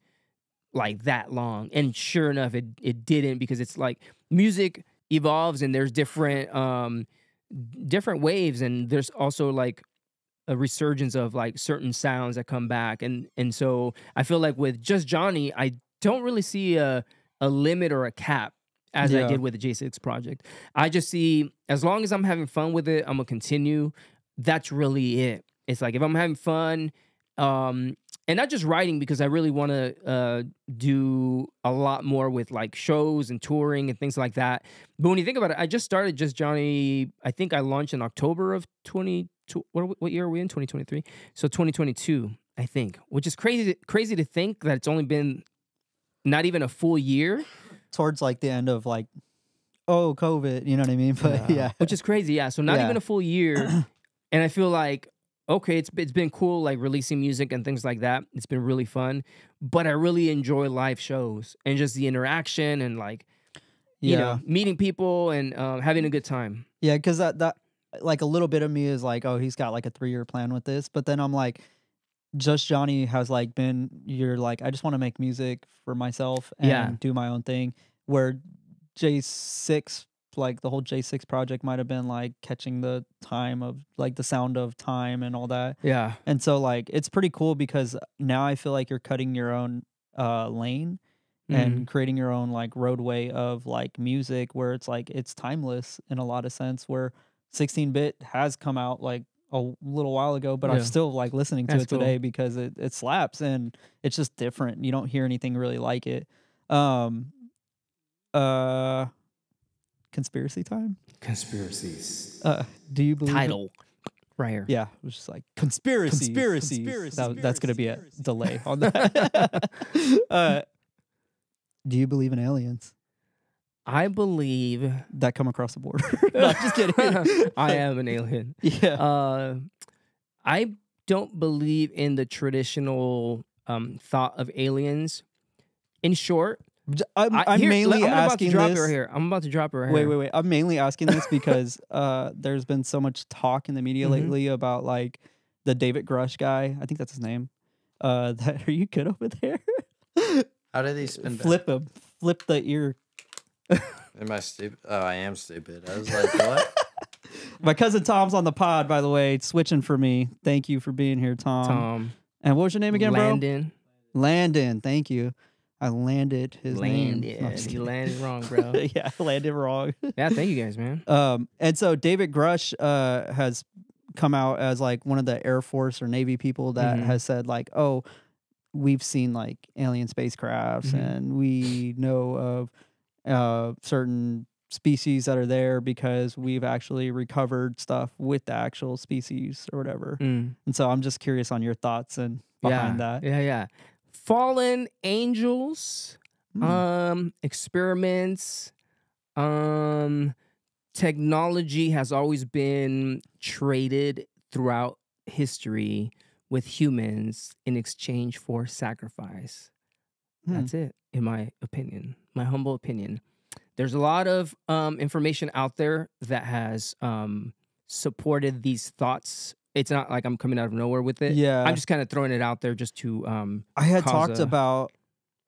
like that long. And sure enough, it didn't, because it's like music evolves and there's different different waves, and there's also like a resurgence of like certain sounds that come back, and so I feel like with Just Johnny, I don't really see a limit or a cap. as I Yeah. did with the J6 project. I just see, as long as I'm having fun with it, I'm gonna continue. That's really it. It's like if I'm having fun, and not just writing, because I really want to do a lot more with like shows and touring and things like that. But when you think about it, I just started Just Johnny. I think I launched in October of 22. What year are we in? 2023. So 2022, I think, which is crazy to think that it's only been not even a full year. Towards like the end of like, oh, COVID, you know what I mean? But yeah. Which is crazy. Yeah. So not Yeah. even a full year. And I feel like, okay, it's been cool, like releasing music and things like that. It's been really fun, but I really enjoy live shows and just the interaction and like, you know, meeting people and having a good time. Yeah, because that like a little bit of me is like, oh, he's got like a 3-year plan with this, but then I'm like, Just Johnny has like been, you're like, I just want to make music for myself and do my own thing. Where J6, like the whole J6 project might have been like catching the time of like the sound of time and all that. Yeah. And so like it's pretty cool because now I feel like you're cutting your own lane and creating your own like roadway of like music where it's like it's timeless in a lot of sense, where 16-bit has come out like a little while ago, but I'm still like listening to it today because it slaps and it's just different. You don't hear anything really like it. Conspiracy time? Conspiracies. Do you believe Title right here. Yeah, it was just like conspiracies. That's gonna be a delay on that. Do you believe in aliens I believe that come across the border? No, I'm just kidding. I am an alien. Yeah. I don't believe in the traditional thought of aliens. In short, I'm mainly asking this. I'm about to drop it right here. Wait. I'm mainly asking this because there's been so much talk in the media lately about like the David Grush guy. I think that's his name. Are you good over there? How did he spin back? Flip him. Flip the ear. Am I stupid? Oh, I am stupid. I was like, what? My cousin Tom's on the pod, by the way, switching for me. Thank you for being here, Tom. And what was your name again, Landon. bro? Landon. Thank you. I landed his name. You landed wrong, bro. Yeah, I landed wrong. Yeah, thank you guys, man. And so David Grush has come out as like one of the Air Force or Navy people that has said like, oh, we've seen like alien spacecrafts and we know of certain species that are there because we've actually recovered stuff with the actual species or whatever. And so I'm just curious on your thoughts and behind that. Yeah. Fallen angels, experiments, technology has always been traded throughout history with humans in exchange for sacrifice. That's it, in my opinion, my humble opinion. There's a lot of information out there that has supported these thoughts. It's not like I'm coming out of nowhere with it. Yeah. I'm just kind of throwing it out there just to I had talked about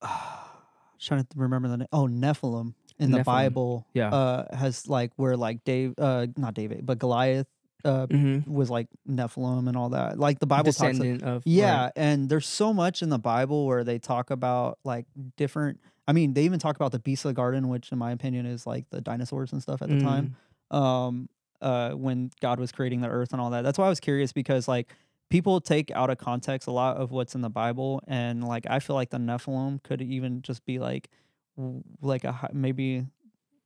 trying to remember the name. Oh, Nephilim in the Bible. Yeah. Has like where like not David, but Goliath was like Nephilim and all that. Like the Bible descendant talks of and there's so much in the Bible where they talk about like different. I mean, they even talk about the beasts of the garden, which in my opinion is like the dinosaurs and stuff at the time. When God was creating the earth and all that. That's why I was curious, because like people take out of context a lot of what's in the Bible, and like I feel like the Nephilim could even just be like maybe,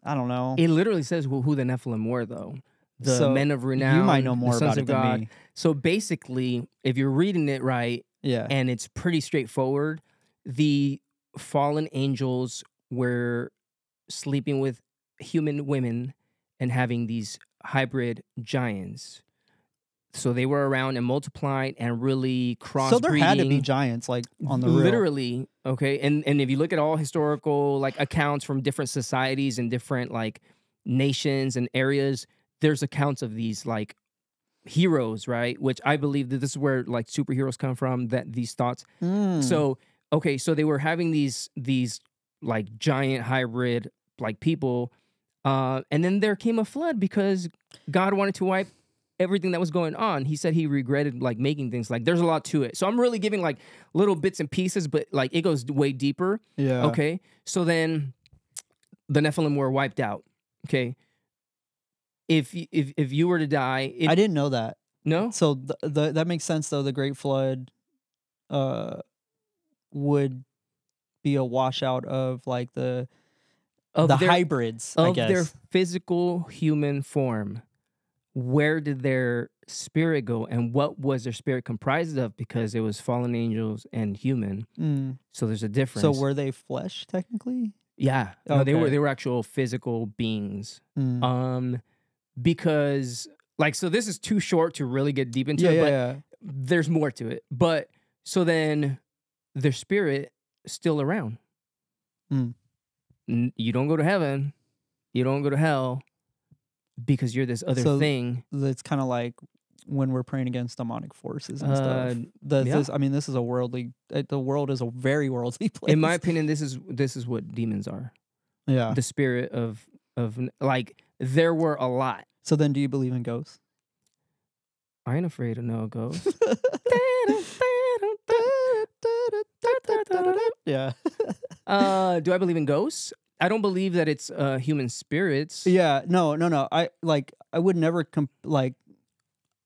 I don't know. It literally says who the Nephilim were, though. The men of renown. You might know more about it than me. So basically, if you're reading it right, and it's pretty straightforward, the fallen angels were sleeping with human women and having these hybrid giants. So they were around and multiplied and really crossbreeding. So there had to be giants like on the real. Literally, okay? And if you look at all historical like accounts from different societies and different like nations and areas, there's accounts of these like heroes, right? Which I believe that this is where like superheroes come from, that these thoughts. So, okay, so they were having these like giant hybrid like people, and then there came a flood because God wanted to wipe everything that was going on. He said he regretted like making things. Like there's a lot to it. So I'm really giving like little bits and pieces, but like it goes way deeper. Yeah. Okay. So then the Nephilim were wiped out. Okay, if you were to die, I didn't know that. no, So that makes sense though. The Great Flood would be a washout of like the of their hybrids, I of their guess. physical human form. Where did their spirit go, and what was their spirit comprised of? Because it was fallen angels and human. Mm. So there's a difference. So were they flesh technically? Yeah, no, they Okay. were actual physical beings. Mm. Because like, so this is too short to really get deep into it, but there's more to it. But so then their spirit still around. Mm. You don't go to heaven, you don't go to hell, because you're this other thing. It's kind of like when we're praying against demonic forces and stuff. This is a worldly. The world is a very worldly place. In my opinion, this is what demons are. Yeah. The spirit of like, there were a lot. So then, do you believe in ghosts? I ain't afraid of no ghosts. Yeah. Do I believe in ghosts? I don't believe that it's human spirits. Yeah. No. I would never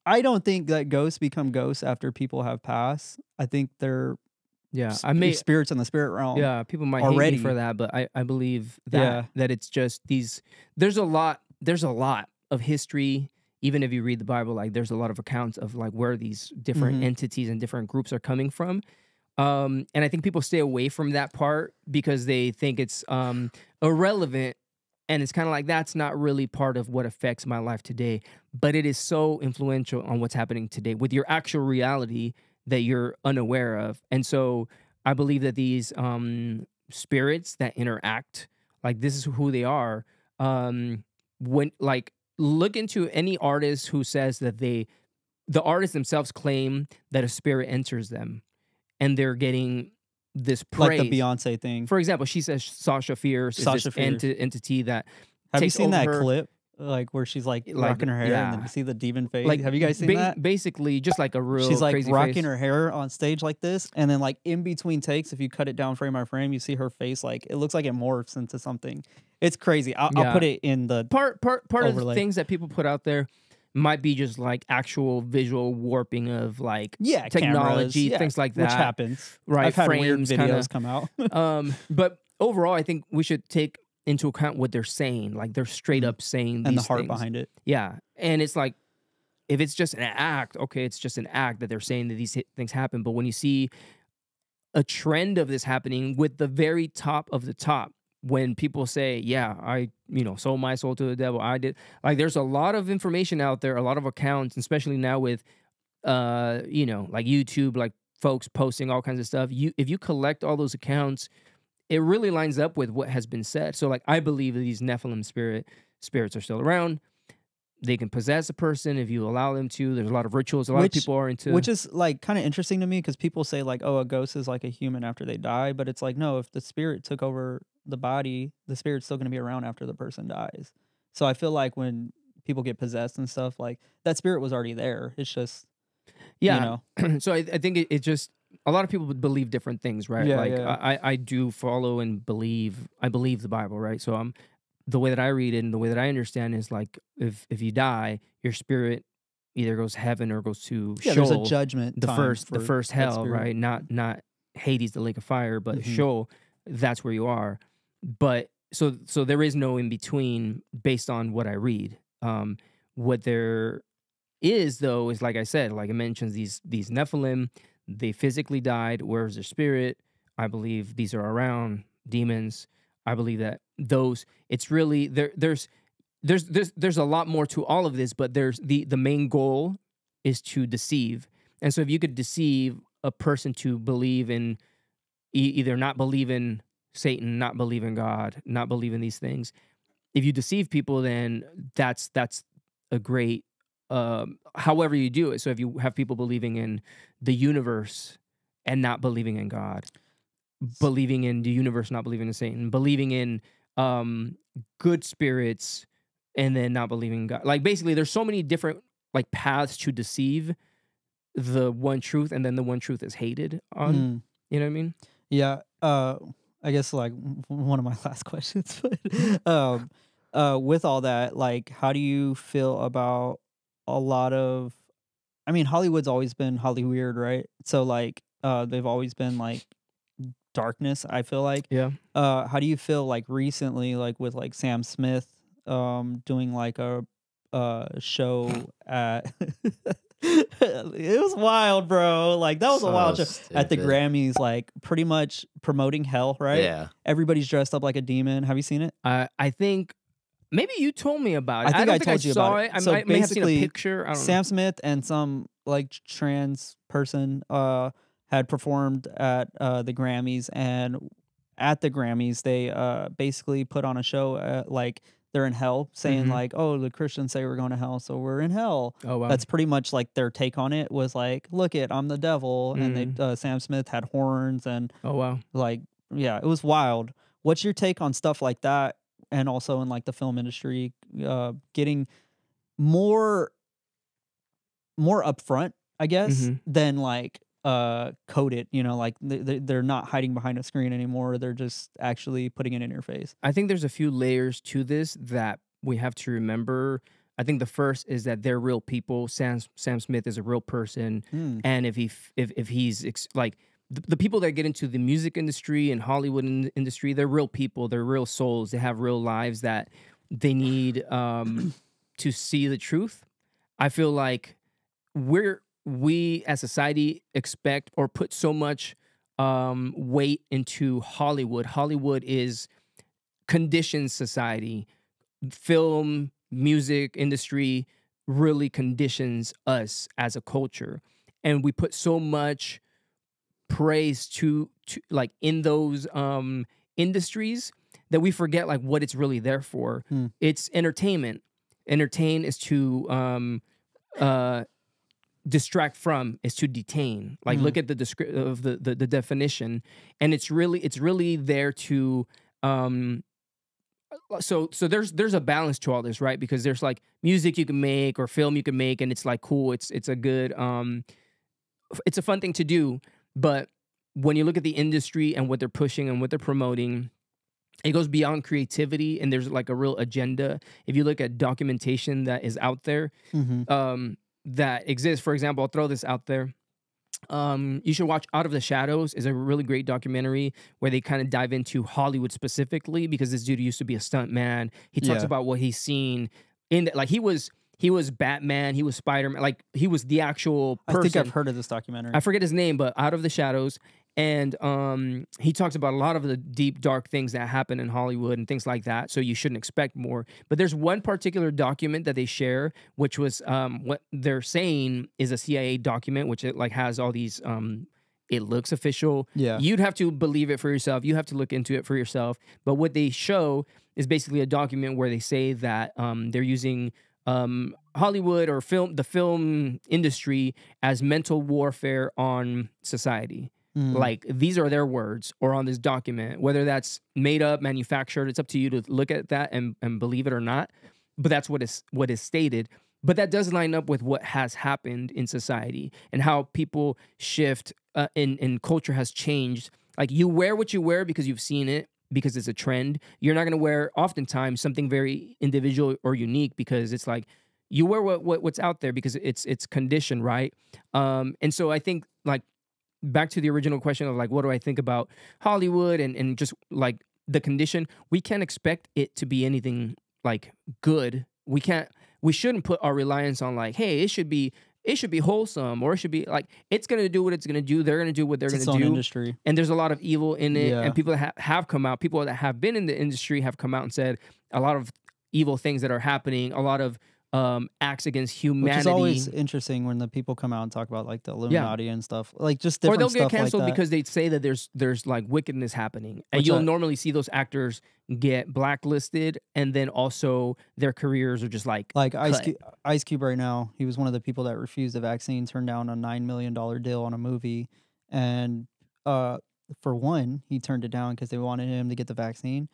I don't think that ghosts become ghosts after people have passed. I think they're spirits in the spirit realm. Yeah, people might hate me for that, but I believe that that it's just these. There's a lot of history. Even if you read the Bible, like there's a lot of accounts of like where these different entities and different groups are coming from. And I think people stay away from that part because they think it's irrelevant. And it's kind of like, that's not really part of what affects my life today. But it is so influential on what's happening today with your actual reality that you're unaware of. And so I believe that these spirits that interact, like this is who they are. When like look into any artist who says that the artists themselves claim that a spirit enters them and they're getting this praise. Like the Beyonce thing. For example, she says Sasha Fierce is this entity that Have you takes seen that over clip? Like where she's like rocking her hair and then you see the demon face. Like, have you guys seen that? Basically, just like a real she's like crazy rocking face. her hair on stage like this, and then like in between takes, if you cut it down frame by frame, you see her face like it looks like it morphs into something. It's crazy. I'll put it in the part overlay. Of the things that people put out there might be just like actual visual warping of like technology, cameras, things like that, which happens. Right, I've had weird videos come out. But overall, I think we should take into account what they're saying. Like they're straight up saying and these the heart things behind it. Yeah, and it's like if it's just an act, okay, it's just an act that they're saying that these things happen. But when you see a trend of this happening with the very top of the top, when people say, yeah, I, sold my soul to the devil, I did, like, there's a lot of information out there, a lot of accounts, especially now with, like YouTube, like folks posting all kinds of stuff. If you collect all those accounts, it really lines up with what has been said. So, like, I believe that these Nephilim spirits are still around. They can possess a person if you allow them to. There's a lot of rituals. A lot of people are into. Which is like kind of interesting to me because people say like, oh, a ghost is like a human after they die. But it's like, no, if the spirit took over the body, the spirit's still going to be around after the person dies. So I feel like when people get possessed and stuff, like that spirit was already there. It's just, So I think it just, a lot of people would believe different things, right? Yeah, I do follow and believe, I believe the Bible, right? So the way that I read it and the way that I understand is like if you die, your spirit either goes to heaven or goes to Sheol, there's a judgment. The first hell, right? Not Hades, the lake of fire, but Sheol, that's where you are. But so there is no in between based on what I read. What there is though is, like I said, like it mentions these Nephilim, they physically died. Where's their spirit? I believe these are around demons. I believe that it's really there's a lot more to all of this, but there's the main goal is to deceive. And so if you could deceive a person to believe in either not believe in Satan, not believe in God, not believe in these things, if you deceive people, then that's a great however you do it. So if you have people believing in the universe and not believing in God, believing in the universe, not believing in Satan, believing in good spirits, and then not believing in God. Like basically, there's so many different like paths to deceive the one truth, and then the one truth is hated on. You know what I mean? Yeah. I guess like one of my last questions, but with all that, like, how do you feel about a lot of? I mean, Hollywood's always been Hollyweird, right? So like, they've always been like darkness. I feel like. Yeah. How do you feel like recently, like with like Sam Smith, doing like a show at? It was wild, bro. Like that was a wild show at the stupid. Grammys. Like pretty much promoting hell, right? Yeah. Everybody's dressed up like a demon. Have you seen it? I think maybe you told me about it. I think don't I think told you saw about it. it. So may have seen a basically, picture. I don't know. Sam Smith and some like trans person had performed at the Grammys, and at the Grammys they basically put on a show like they're in hell, saying like, oh, the Christians say we're going to hell, so we're in hell. Oh wow. That's pretty much like their take on it was like, look it, I'm the devil, and they Sam Smith had horns and Oh wow. like yeah, it was wild. What's your take on stuff like that, and also in like the film industry, getting more upfront, I guess, than like coded, you know, like they're not hiding behind a screen anymore, they're just actually putting it in your face. I think there's a few layers to this that we have to remember. I think the first is that they're real people. Sam Smith is a real person, and if he's like the people that get into the music industry and Hollywood industry, they're real people. They're real souls. They have real lives that they need to see the truth. I feel like we as society expect or put so much weight into Hollywood. Hollywood is conditioned society. Film, music industry really conditions us as a culture. And we put so much praise to like in those industries that we forget like what it's really there for. It's entertainment. Entertain is to distract from, is to detain. Like look at the the definition, and it's really there to so there's a balance to all this, right? Because there's like music you can make or film you can make, and it's like cool, it's a good it's a fun thing to do. But when you look at the industry and what they're pushing and what they're promoting, it goes beyond creativity, and there's like a real agenda. If you look at documentation that is out there, that exists, for example, I'll throw this out there. You should watch Out of the Shadows. Is a really great documentary where they kind of dive into Hollywood specifically, because this dude used to be a stunt man. He talks about what he's seen in like he was Batman, he was Spider-Man, like he was the actual person. I think I've heard of this documentary. I forget his name, but Out of the Shadows. And he talks about a lot of the deep, dark things that happen in Hollywood and things like that. So you shouldn't expect more. But there's one particular document that they share, which was what they're saying is a CIA document, which it like has all these. It looks official. Yeah, you'd have to believe it for yourself. You have to look into it for yourself. But what they show is basically a document where they say that they're using Hollywood or the film industry as mental warfare on society. Like these are their words, or on this document, whether that's made up, manufactured, it's up to you to look at that and believe it or not. But that's what is stated. But that does line up with what has happened in society and how people shift and culture has changed. Like you wear what you wear because you've seen it, because it's a trend. You're not going to wear oftentimes something very individual or unique because it's like you wear what's out there because it's conditioned, right? And so I think like, back to the original question of like, what do I think about Hollywood and just like the condition? We can't expect it to be anything like good. We shouldn't put our reliance on like, hey, it should be wholesome, or it should be like, it's going to do what it's going to do. They're going to do what they're going to do. Industry. And there's a lot of evil in it. And people that have come out, people that have been in the industry have come out and said a lot of evil things that are happening, a lot of acts against humanity. Which is always interesting when the people come out and talk about like the Illuminati and stuff, like just different stuff. Or they'll get canceled like because they say that there's like wickedness happening, and you'll normally see those actors get blacklisted, and then also their careers are just like Ice Cube right now. He was one of the people that refused the vaccine, turned down a $9 million deal on a movie, and for one, he turned it down because they wanted him to get the vaccine.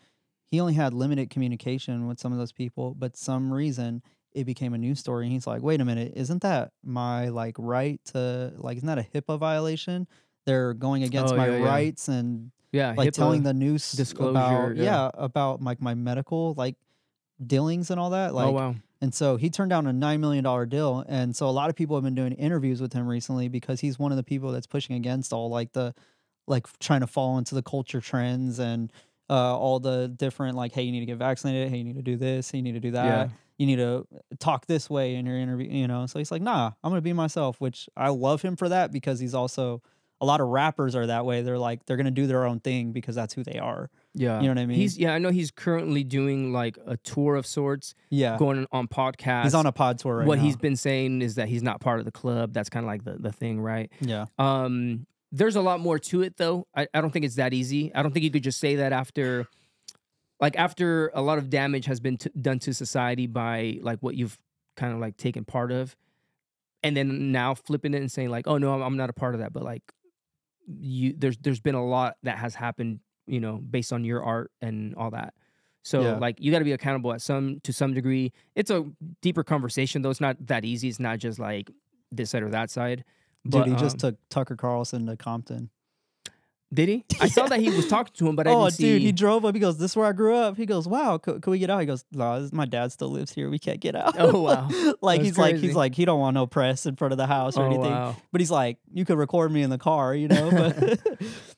He only had limited communication with some of those people, but some reason it became a news story, and he's like, wait a minute, isn't that my like right to like, isn't that a HIPAA violation? They're going against my rights, and Yeah, like HIPAA telling the news disclosure, about yeah. about like my medical like dealings and all that. Like, Oh wow. and so he turned down a $9 million deal. And so a lot of people have been doing interviews with him recently because he's one of the people that's pushing against all like the, like trying to fall into the culture trends and all the different, like, hey, you need to get vaccinated. Hey, you need to do this. Hey, you need to do that. Yeah. You need to talk this way in your interview, you know? So he's like, nah, I'm going to be myself, which I love him for that because he's also, a lot of rappers are that way. They're like, they're going to do their own thing because that's who they are. Yeah. You know what I mean? I know he's currently doing like a tour of sorts. Yeah. Going on podcasts. He's on a pod tour right now. What he's been saying is that he's not part of the club. That's kind of like the thing, right? Yeah. There's a lot more to it though. I don't think it's that easy. I don't think you could just say that after a lot of damage has been done to society by like what you've kind of like taken part of, and then now flipping it and saying like, oh no, I'm not a part of that. But like there's been a lot that has happened, you know, based on your art and all that. So like you got to be accountable to some degree. It's a deeper conversation though. It's not that easy. It's not just like this side or that side. Dude, But, he just took Tucker Carlson to Compton. Did he? I saw that he was talking to him, but I didn't see. Dude, he drove up. He goes, "This is where I grew up." He goes, "Wow, could we get out?" He goes, "No, my dad still lives here. We can't get out." Oh wow! Like That's he's like he don't want no press in front of the house or anything. Wow. But he's like, you could record me in the car, you know. But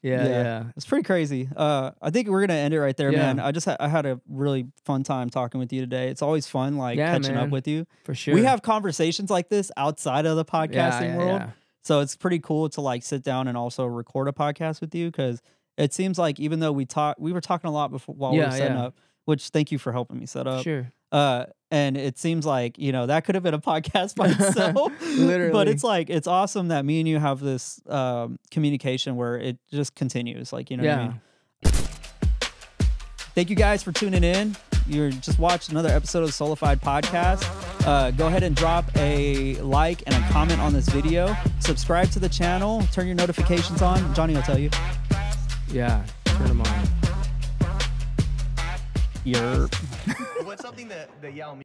yeah, it's pretty crazy. I think we're gonna end it right there, man. I had a really fun time talking with you today. It's always fun, like catching up with you. For sure. We have conversations like this outside of the podcasting world. Yeah. So it's pretty cool to like sit down and also record a podcast with you because it seems like even though we were talking a lot before while we were setting up, which thank you for helping me set up. Sure. And it seems like, you know, that could have been a podcast by itself. Literally. But it's like, it's awesome that me and you have this communication where it just continues. Like, you know what I mean? Thank you guys for tuning in. You're just watched another episode of the Solafide podcast. Go ahead and drop a like and a comment on this video. Subscribe to the channel. Turn your notifications on. Johnny will tell you. Yeah, turn them on. Yerp. What's something that Yao